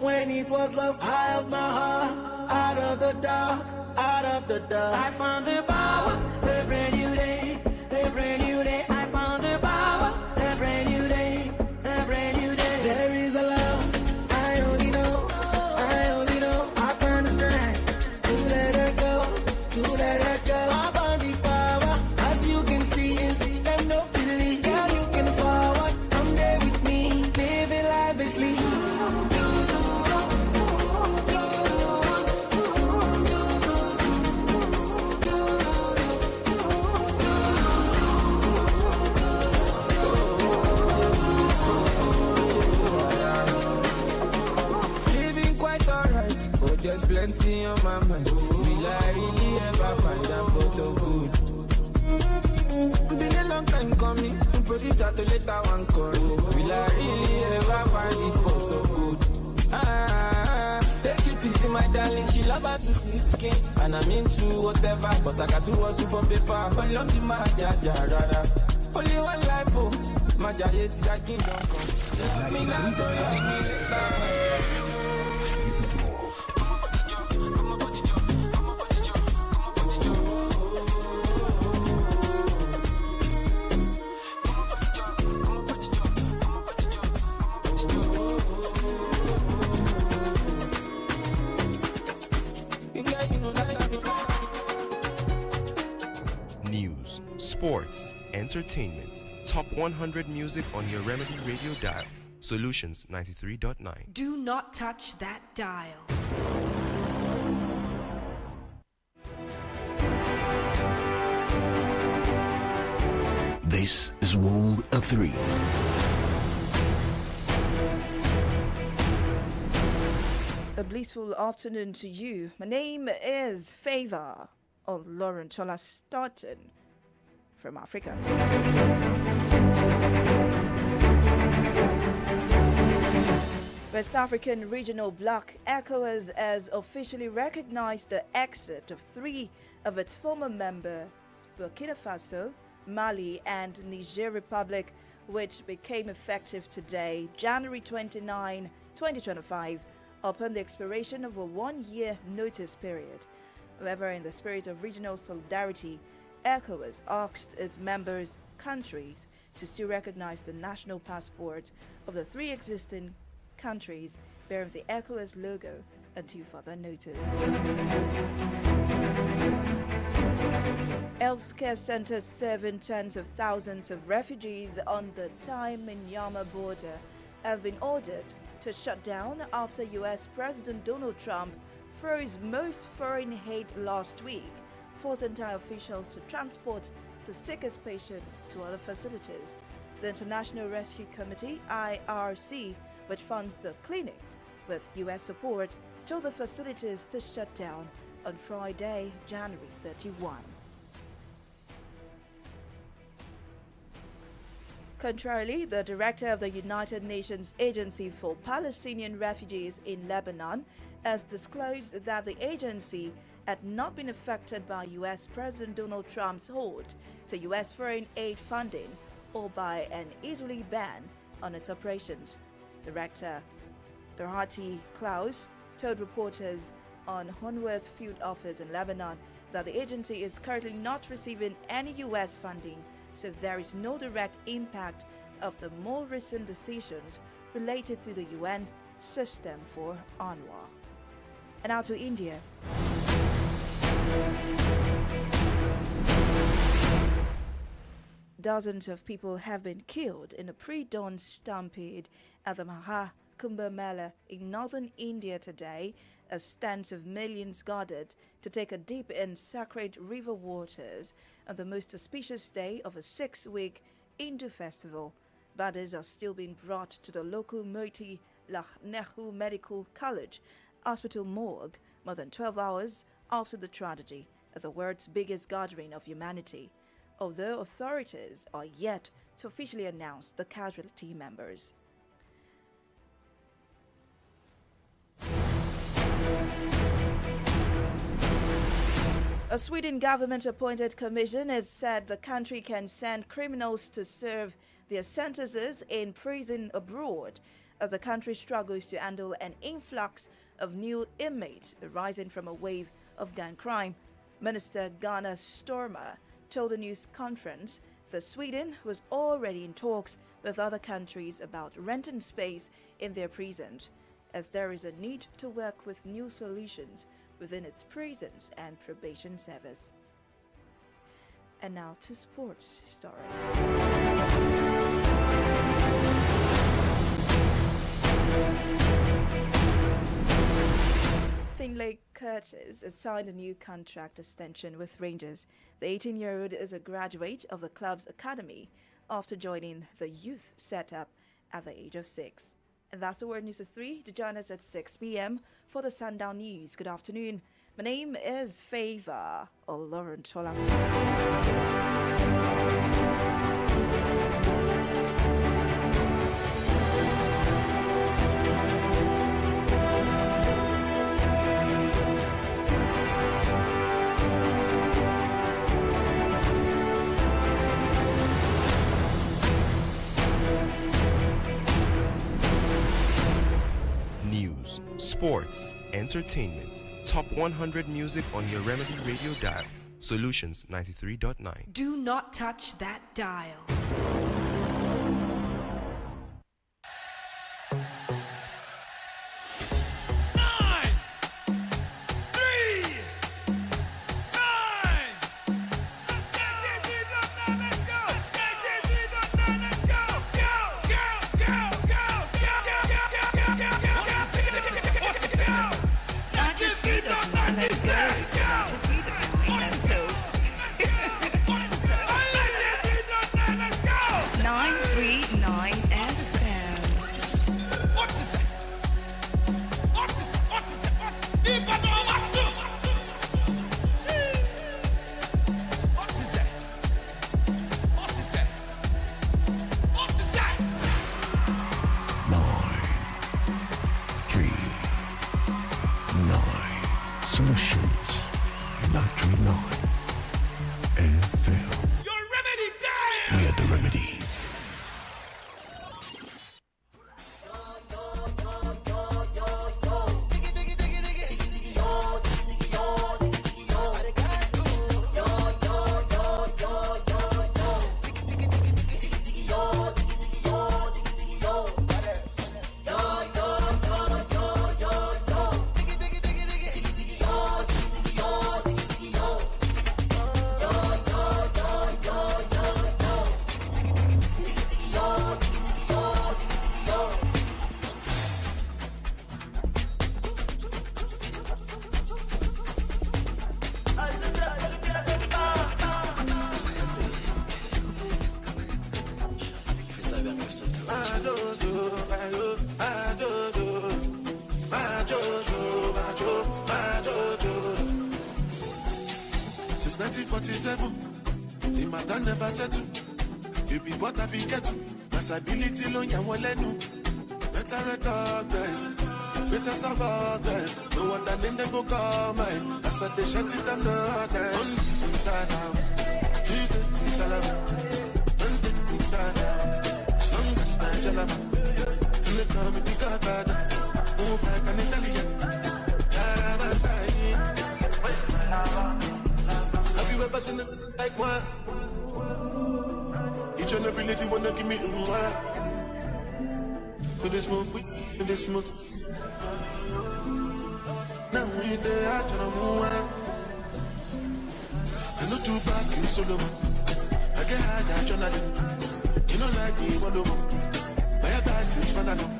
When it was lost, I held my heart out of the dark, out of the dark. I found the power, a brand new day, a brand new day. I found the power, a brand new day, a brand new day. There is a love I only know, I only know. I found the strength to let her go, to let her go. I found the power, as you can see, and no belief. Girl, you can forward, come there with me, living lavishly. Living quite alright, but there's plenty on my mind. Will I really ever find that photo good? Been a long time coming, producer to later one call. Will I really ever find this photo good? Take it easy, my darling. She love her to sleep skin, and I'm into whatever, but I got to hustle for paper. I love the maja, only one life, oh, maja yet that kingdom come. Love me now, don't love me later. News, sports, entertainment, top 100 music on your Remedy Radio dial. Solutions 93.9. Do not touch that dial. This is World of 3. A blissful afternoon to you. My name is Favor of Lauren Chola Staunton from Africa. West African Regional Bloc ECOWAS has officially recognized the exit of 3 of its former members, Burkina Faso, Mali and Niger Republic, which became effective today, January 29, 2025, upon the expiration of a 1-year notice period. However, in the spirit of regional solidarity, ECOWAS asked its members countries to still recognize the national passports of the 3 existing countries bearing the ECOWAS logo until further notice. Healthcare centers serving tens of thousands of refugees on the Thai-Myanmar border have been ordered to shut down after US President Donald Trump froze most foreign aid last week, forcing Thai officials to transport the sickest patients to other facilities. The International Rescue Committee, IRC, which funds the clinics with US support, told the facilities to shut down on Friday, January 31. Contrarily, the director of the United Nations Agency for Palestinian Refugees in Lebanon has disclosed that the agency had not been affected by US President Donald Trump's halt to US foreign aid funding or by an Israeli ban on its operations. Director Dorothy Klaus told reporters on UNRWA's field office in Lebanon that the agency is currently not receiving any US funding, so there is no direct impact of the more recent decisions related to the UN system for UNRWA. And now to India. Dozens of people have been killed in a pre-dawn stampede at the Mahakumbh Mela in northern India today, as tens of millions gathered to take a dip in sacred river waters on the most auspicious day of a 6-week Hindu festival. Bodies are still being brought to the local Motilal Nehru Medical College hospital morgue more than 12 hours after the tragedy at the world's biggest gathering of humanity, although authorities are yet to officially announce the casualty members. A Sweden government-appointed commission has said the country can send criminals to serve their sentences in prison abroad as the country struggles to handle an influx of new inmates arising from a wave of gang crime. Minister Ghana Stormer told a news conference that Sweden was already in talks with other countries about renting space in their prisons, as there is a need to work with new solutions within its prisons and probation service. And now to sports stories. Finlay Curtis has signed a new contract extension with Rangers. The 18-year-old is a graduate of the club's academy after joining the youth setup at the age of 6. And that's the Word News at 3. To join us at 6 p.m. for the Sundown News. Good afternoon. My name is Favor Olorontola. News, sports, entertainment. Top 100 music on your Remedy Radio dial. Solutions 93.9. Do not touch that dial. 939 FM. Solutions 939 FM. Your remedy dial. We are the remedy. Since 1947, the matter never settle. You be what I be get. Masability lo nyawolenu. Better recognize, better stop organize. No one that name they go call mine. I said they shut it down the time. Tuesday, Wednesday, Sunday, Jalaba. And they call me the Godfather. Oh, back an Italian. Have you ever seen it like one? Each and every lady wanna give me a mwah. When they smoke, when they smoke. Now we there, I try to move. I know two pass, give me solo. I get high, I try to. You know like me, what do you? My guys, it's fun, I know.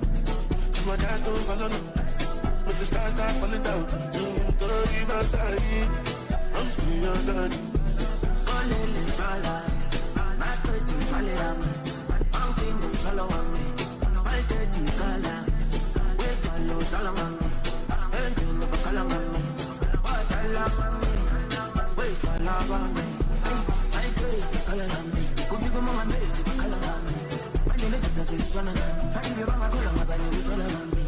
Cause my guys don't follow me. But the stars start falling down. Don't even die. I'm still young, daddy. My pretty follow me. I'm thinking follow me. My dirty color. Wait, follow, follow me. Anything never follow me. What I love me. Wait, follow me. My pretty color me. Could you go mama made the color me? My name is Jesus, one of them. I give you my color, my body, you color me.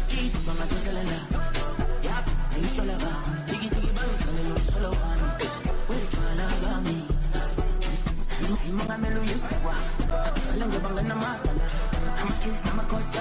Keep my social and yap, you follow me. Tiki tiki bang, and you follow me. Wait, follow me. I'm a mellow, yes, I want. I'm a kiss, I'm a cause,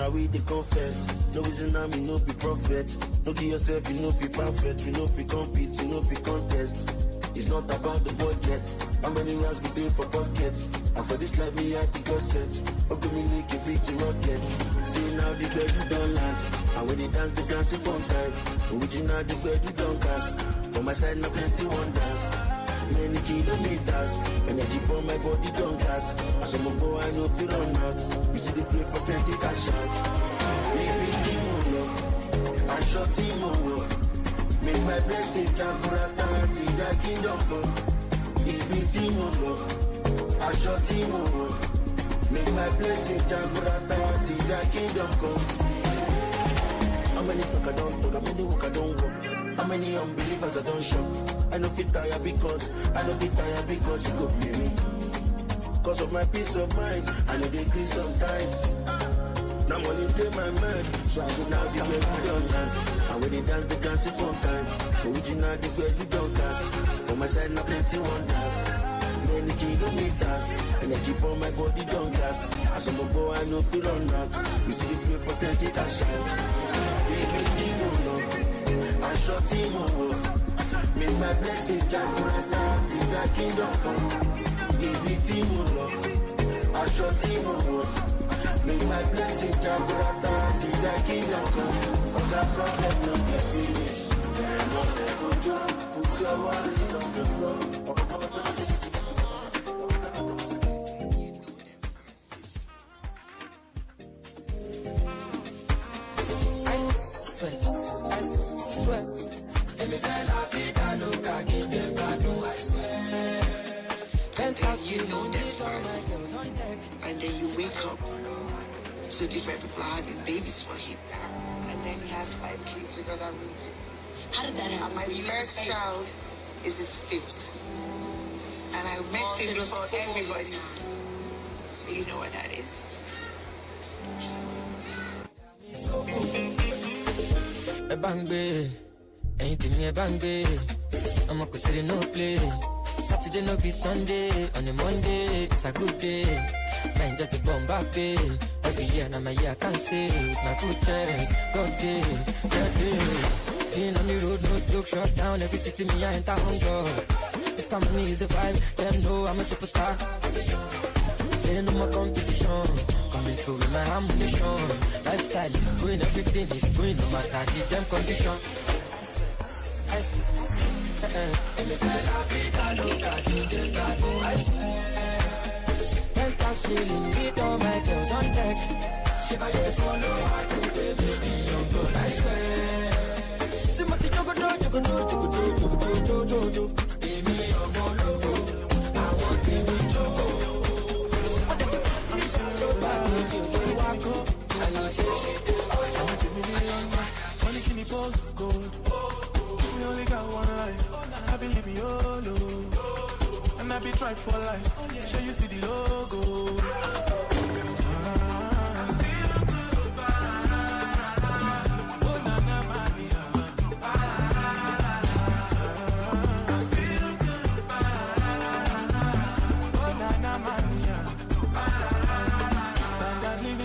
We the confess. No reason I me no be prophet. No give yourself, you know be perfect. You know be compete, you know be contest. It's not about the budget. How many rounds we pay for pocket? And for this life me at the God set. Open me like a beat rocket. See now the bed you don't land. And when they dance it one time. Original the bed you don't cast. For my side now plenty wonders. Many kilometers, energy for my body don't gas. As I'm a boy, I know you run out. You see the play for steady cash out. Baby Timo, I shot Timo. Make my blessing Jaburata, the kingdom come. Baby Timo, I shot Timo. Make my blessing Jaburata, the kingdom come. How many talk I don't talk, how many walk I don't walk. How many unbelievers I don't shock. I know fit tire because you go play me. Cause of my peace of mind, I know they agree sometimes. Now money take my mind, so I go now the way we don't land. And when they dance it one time. Original the way we don't cast. For my side now plenty wonders. Many kilometers, energy for my body don't gas. As I'm a boy, I know to run out. You see the play for steady cash out. Baby Timo, I shot Timo. Make my blessing Jaburata, the kingdom come. Baby Timo, I shot Timo. Make my blessing Jaburata, the kingdom come. All that problem no get finished. Put your worries on the floor. You know them first, and then you wake up so different people are having babies for him, and then he has 5 kids with other women. How did that happen? My first child is his 5th, and I met him before everybody, so you know what that is. A bang babe, anything a bang babe. I'm a consider no play. Saturday no be Sunday, on a Monday it's a good day. Man just a bomb back day. Every year now my year I can't say my food check, God day, God day. Being on the road, no joke, shut down every city me I enter home. This company is the vibe, them know I'm a superstar. Say no more competition, coming through with my ammunition. Lifestyle is going, everything is going, no matter the damn condition. Chilling with all my girls on deck. She buy a follow, I do baby, young girl, I swear. Simati jogo do. Give me your logo. I want baby jogo. What did you I know say money can be post gold. We only got one life. I believe in YOLO. And I be tried for life. Sure you see the logo.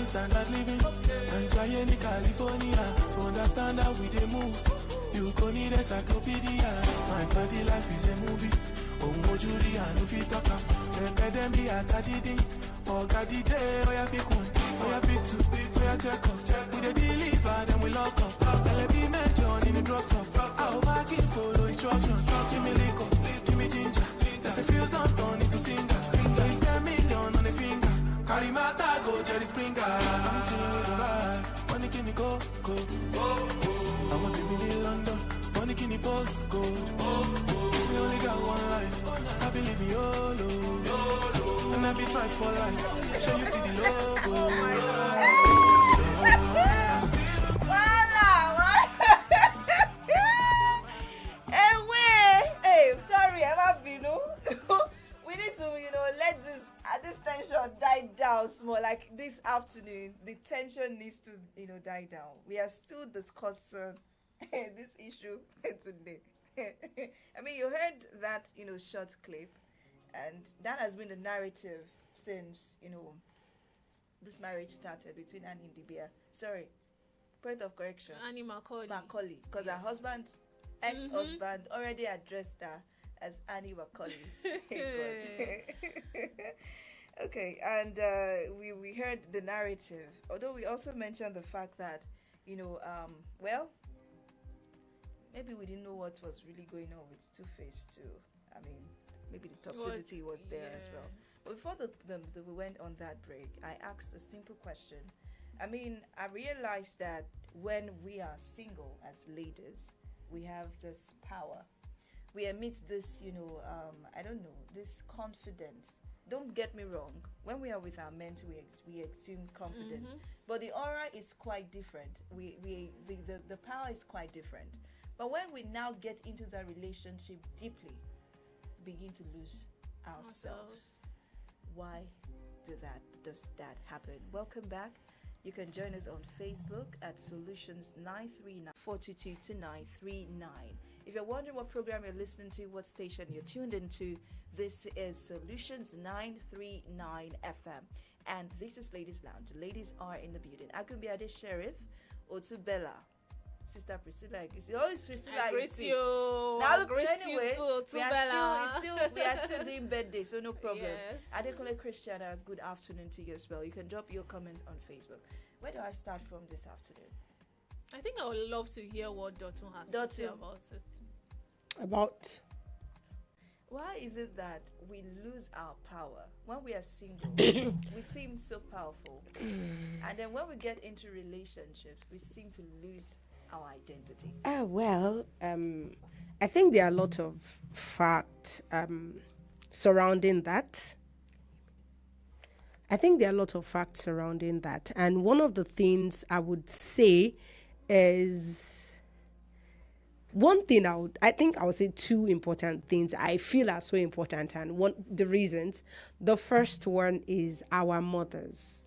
Standard living. And trying in California. To understand how we dey move. You go need encyclopedia. My body life is a movie. Oh, Mojuri, I know fit talk. Let them be a caddy. Oh, caddy day. Oh, ya pick one. Oh, ya pick two. Oh, ya check up. We dey deliver, then we lock up. LB mention in the drop top. I'll back it for sprinkler. I'm chilling with the vibe. Money can go, go, go, go. I want to be in London. Money can post, go, we only got one life. I believe me, YOLO. And I be trying for life. Show you see the logo. Hey, sorry, I'm we need to, let this tension die down small. Like this afternoon, the tension needs to, die down. We are still discussing this issue today. I mean, you heard that, short clip, and that has been the narrative since, this marriage started between Annie and Dibia. Sorry, point of correction. Annie Macaulay. Macaulay, because her husband, ex-husband, already addressed her as Annie Macaulay. Okay, and we heard the narrative, although we also mentioned the fact that, well, maybe we didn't know what was really going on with Two-Face too. I mean, maybe the toxicity was there as well. But before we went on that break, I asked a simple question. I mean, I realized that when we are single as ladies, we have this power. We emit this, I don't know, this confidence. Don't get me wrong. When we are with our men, we exude confidence. But the aura is quite different. The power is quite different. But when we now get into that relationship deeply, begin to lose ourselves. Why does that happen? Welcome back. You can join us on Facebook at Solutions 939 42 to 939. If you're wondering what program you're listening to, what station you're tuned into, this is Solutions 939 FM. And this is Ladies Lounge. Ladies are in the building. Akumbiade Sheriff, Otubella, Sister Priscilla. Always Priscilla. I greet you. Now look, greet anyway, you too, we are still doing birthday, so no problem. Yes. Adekole Christiana, good afternoon to you as well. You can drop your comment on Facebook. Where do I start from this afternoon? I think I would love to hear what Dotun has to say about it. About? Why is it that we lose our power when we are single? We seem so powerful, and then when we get into relationships, we seem to lose our identity. Well, I think there are a lot of facts surrounding that. And one of the things I would say is, I think I would say two important things I feel are so important, and the reasons. The first one is our mothers.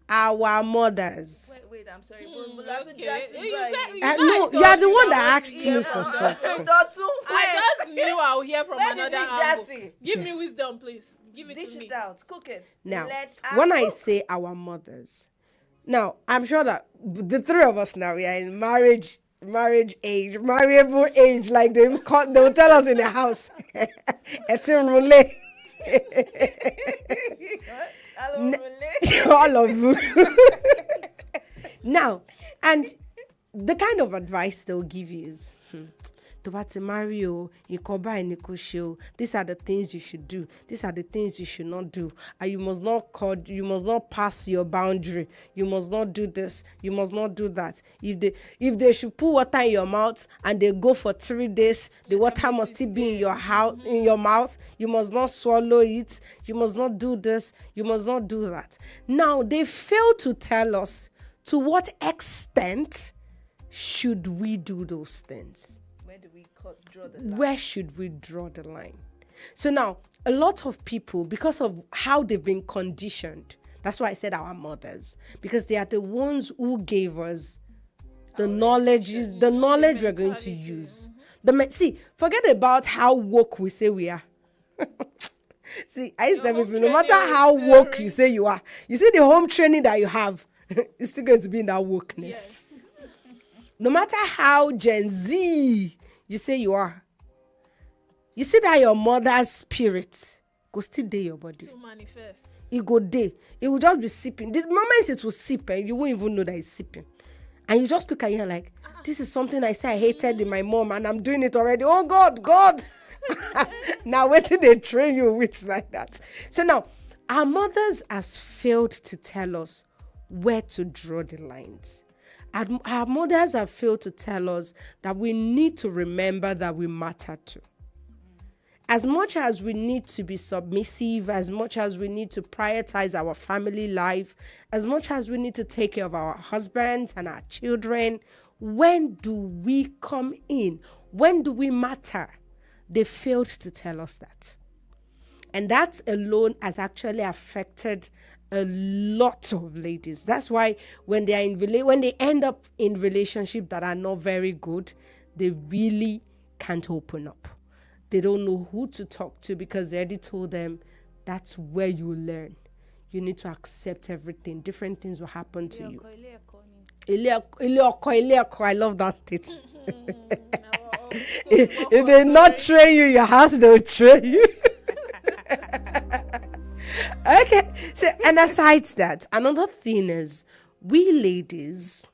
Wait, I'm sorry. No, you are the one that asked me for something. I just knew I'll hear from another angle. Give me wisdom, please. Give it Dish to me. it out. Cook it. Now, when I say our mothers, now I'm sure that the three of us now, we are in marriable age, like they will tell us in the house. All of you. Now, and the kind of advice they'll give you is, Mario, these are the things you should do. These are the things you should not do. And you must not pass your boundary. You must not do this. You must not do that. If they should put water in your mouth and they go for 3 days, the water must still be in your house, in your mouth. You must not swallow it. You must not do this. You must not do that. Now, they fail to tell us to what extent should we do those things. Where should we draw the line? So now, a lot of people, because of how they've been conditioned, that's why I said our mothers, because they are the ones who gave us the knowledge we're going to use. See, forget about how woke we say we are. See, I used to tell people, no matter how woke you say you are, you see the home training that you have, it's still going to be in that wokeness. Yes. No matter how Gen Z you say you are, you see that your mother's spirit go still day your body. To manifest. It go day. It will just be sipping. The moment it will sip, and you won't even know that it's sipping. And you just look at it like, this is something I say I hated in my mom, and I'm doing it already. Oh God. Now wait till they train you with like that. So now, Our mothers has failed to tell us where to draw the lines. And our mothers have failed to tell us that we need to remember that we matter too. As much as we need to be submissive, as much as we need to prioritize our family life, as much as we need to take care of our husbands and our children, when do we come in? When do we matter? They failed to tell us that. And that alone has actually affected a lot of ladies. That's why when they are when they end up in relationships that are not very good, they really can't open up. They don't know who to talk to because they already told them that's where you learn. You need to accept everything. Different things will happen to you. I love that statement. If they not train you, your house they'll train you. Okay. So, and aside that, another thing is we ladies,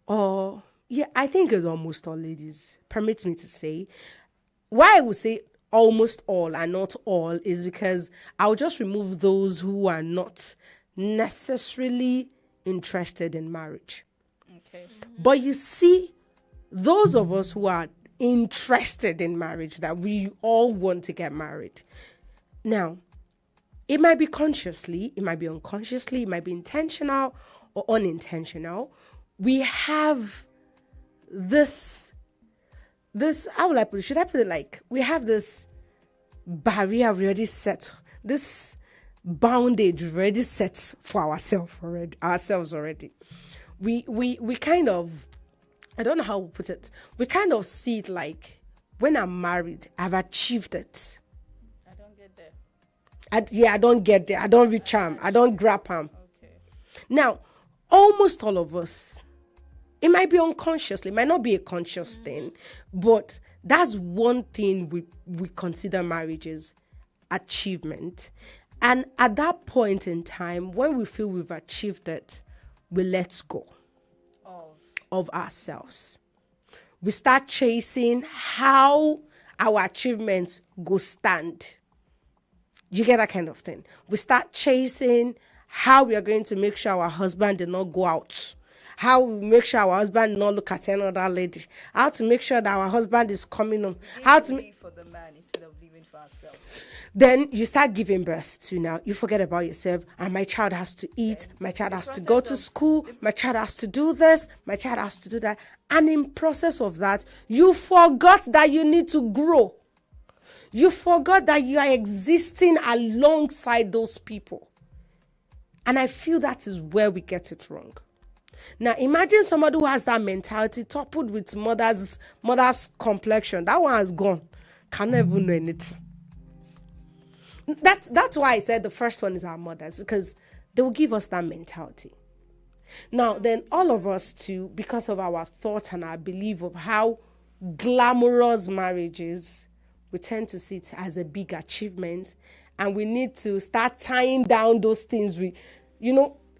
I think it's almost all ladies, permits me to say. Why I would say almost all and not all is because I'll just remove those who are not necessarily interested in marriage. Okay. But you see, those of us who are interested in marriage, that we all want to get married. Now, it might be consciously, it might be unconsciously, it might be intentional or unintentional. We have this, how will I put it? Should I put it like, we have this barrier already set, this boundage already set for ourselves already. We kind of, I don't know how to put it. We kind of see it like, when I'm married, I've achieved it. I don't get there. I don't get there. I don't reach him. I don't grab him. Okay. Now, almost all of us, it might be unconsciously, it might not be a conscious thing, but that's one thing we consider marriage is achievement. And at that point in time, when we feel we've achieved it, we let go of ourselves. We start chasing how our achievements go stand. You get that kind of thing. We start chasing how we are going to make sure our husband did not go out. How we make sure our husband did not look at another lady. How to make sure that our husband is coming home. How to live for the man instead of living for ourselves. Then you start giving birth to now. You forget about yourself. And my child has to eat. My child has to go to school. My child has to do this. My child has to do that. And in process of that, you forgot that you need to grow. You forgot that you are existing alongside those people. And I feel that is where we get it wrong. Now, imagine somebody who has that mentality coupled with mother's complexion. That one has gone. Cannot even know anything. That's why I said the first one is our mothers, because they will give us that mentality. Now, then all of us too, because of our thought and our belief of how glamorous marriage is, we tend to see it as a big achievement, and we need to start tying down those things.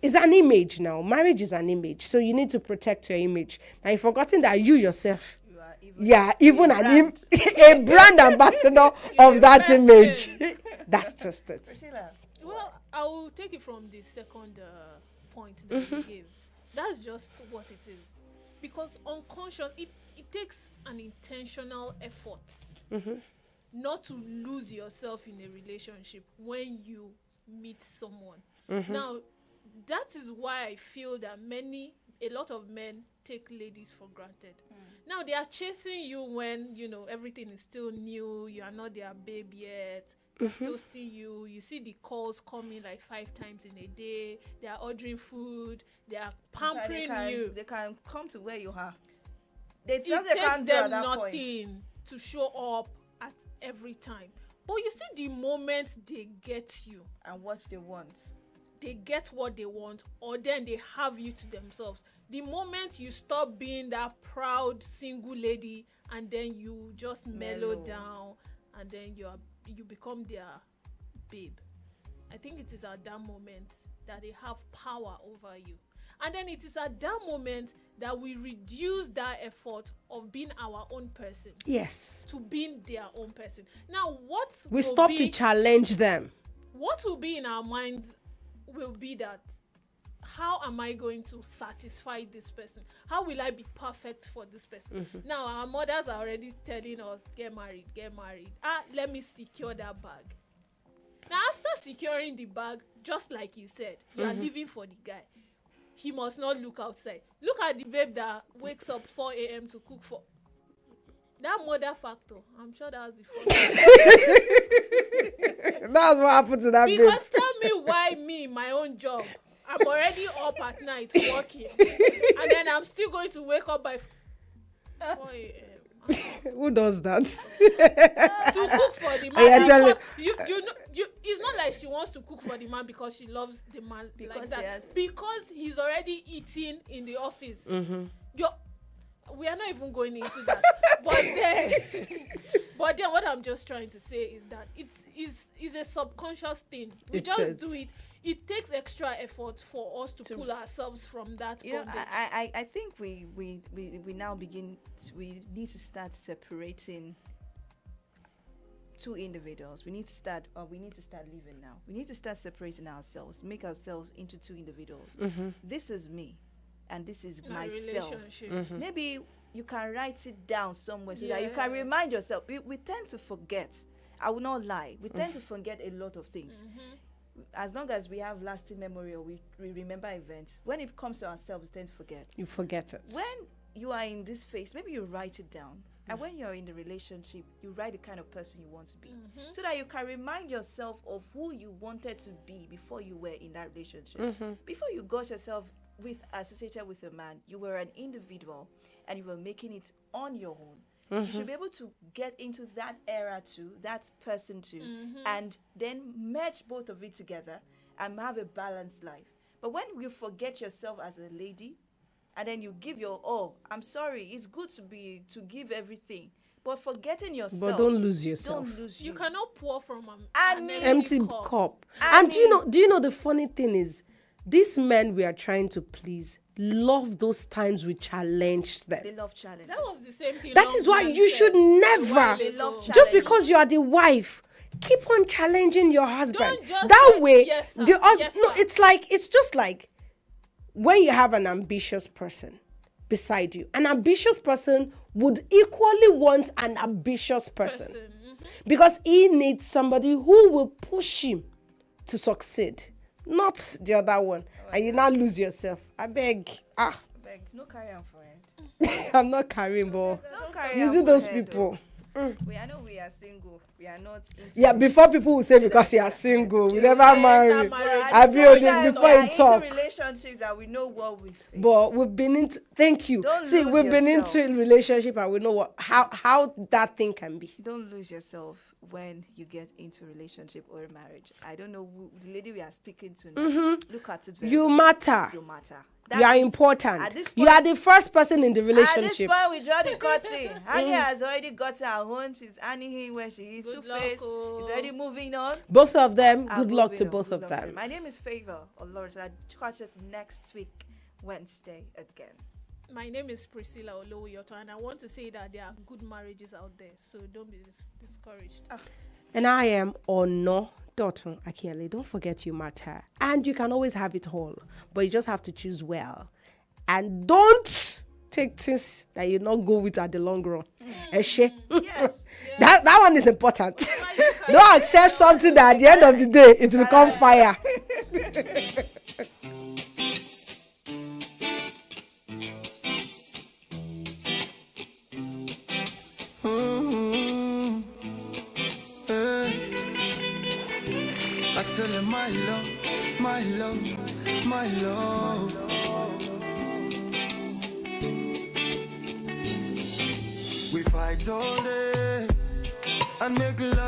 It's an image now. Marriage is an image, so you need to protect your image. Now, you've forgotten that you yourself, even a brand ambassador of that image. That's just it. Well, I will take it from the second point that you gave. That's just what it is. Because unconscious, it takes an intentional effort not to lose yourself in a relationship when you meet someone. Now, that is why I feel that a lot of men take ladies for granted. Now, they are chasing you when, everything is still new. You are not their babe yet. They're toasting you. You see the calls coming like 5 times in a day. They are ordering food. They are pampering you. They can come to where you are. It takes them nothing to show up at every time. But you see, the moment they get you and what they want, they get what they want, or then they have you to themselves. The moment you stop being that proud single lady, and then you just mellow down, and then you become their babe. I think it is at that moment that they have power over you. And then it is at that moment that we reduce that effort of being our own person. Yes. To being their own person. Now, we stop to challenge them. what will be in our minds will be that, how am I going to satisfy this person? How will I be perfect for this person? Now, our mothers are already telling us, get married. Let me secure that bag. Now, after securing the bag, just like you said, you are living for the guy. He must not look outside. Look at the babe that wakes up 4 a.m. to cook for. That mother factor, I'm sure that was the first. That's what happened to that babe. Because tell me why me, my own job, I'm already up at night working, and then I'm still going to wake up by 4 a.m. Who does that? To cook for the man. It's not like she wants to cook for the man because she loves the man like that. Yes. Because he's already eating in the office. We are not even going into that. But then what I'm just trying to say is that it's a subconscious thing. We just do it. It takes extra effort for us to pull ourselves from that bondage. I think we now we need to start separating two individuals. We need to start living now. We need to start separating ourselves, make ourselves into two individuals. This is me, and this is myself. Maybe you can write it down somewhere so that you can remind yourself. We tend to forget. I will not lie. We tend to forget a lot of things. As long as we have lasting memory or we remember events, when it comes to ourselves, we tend to forget. You forget it. When you are in this phase, maybe you write it down. And when you're in the relationship, you write the kind of person you want to be. So that you can remind yourself of who you wanted to be before you were in that relationship. Before you got yourself associated with a man, you were an individual and you were making it on your own. You should be able to get into that era too, that person too, and then merge both of it together and have a balanced life. But when you forget yourself as a lady, and then you give your all, I'm sorry, it's good to give everything, but forgetting yourself. But don't lose yourself. You cannot pour from an empty cup. And do you know the funny thing is, these men we are trying to please love those times we challenged them. They love challenge. That was the same thing. That is why you should never, just because you are the wife, keep on challenging your husband. That way, it's just like when you have an ambitious person beside you. An ambitious person would equally want an ambitious person. Because he needs somebody who will push him to succeed, not the other one. And you now lose yourself. I beg. No carry on for it. I'm not carrying, but you see those people. I know we are single. We are not. Before people will say because we are single, we never marry. I build it before you talk. Into relationships and we know what we think. But we've been into. Thank you. We've been into a relationship and we know how that thing can be. Don't lose yourself when you get into a relationship or a marriage. I don't know the lady we are speaking to now. Look at it. You matter. You matter. You are important. Point, you are the first person in the relationship. At this point, we draw the curtain. Anya has already got her own. She's earning where she is. Two-Face is already moving on. Both of them. Good luck to both of them. My name is Favor Olorza. I'll catch us next week, Wednesday again. My name is Priscilla Olowoyoto, and I want to say that there are good marriages out there, so don't be discouraged. And I am Ono Dotun Akiele. Don't forget you matter. And you can always have it all, but you just have to choose well. And don't take things that you not go with at the long run. Yes. That one is important. Don't accept something that at the end of the day, it will become fire. My love, my love, my love. We fight all day and make love.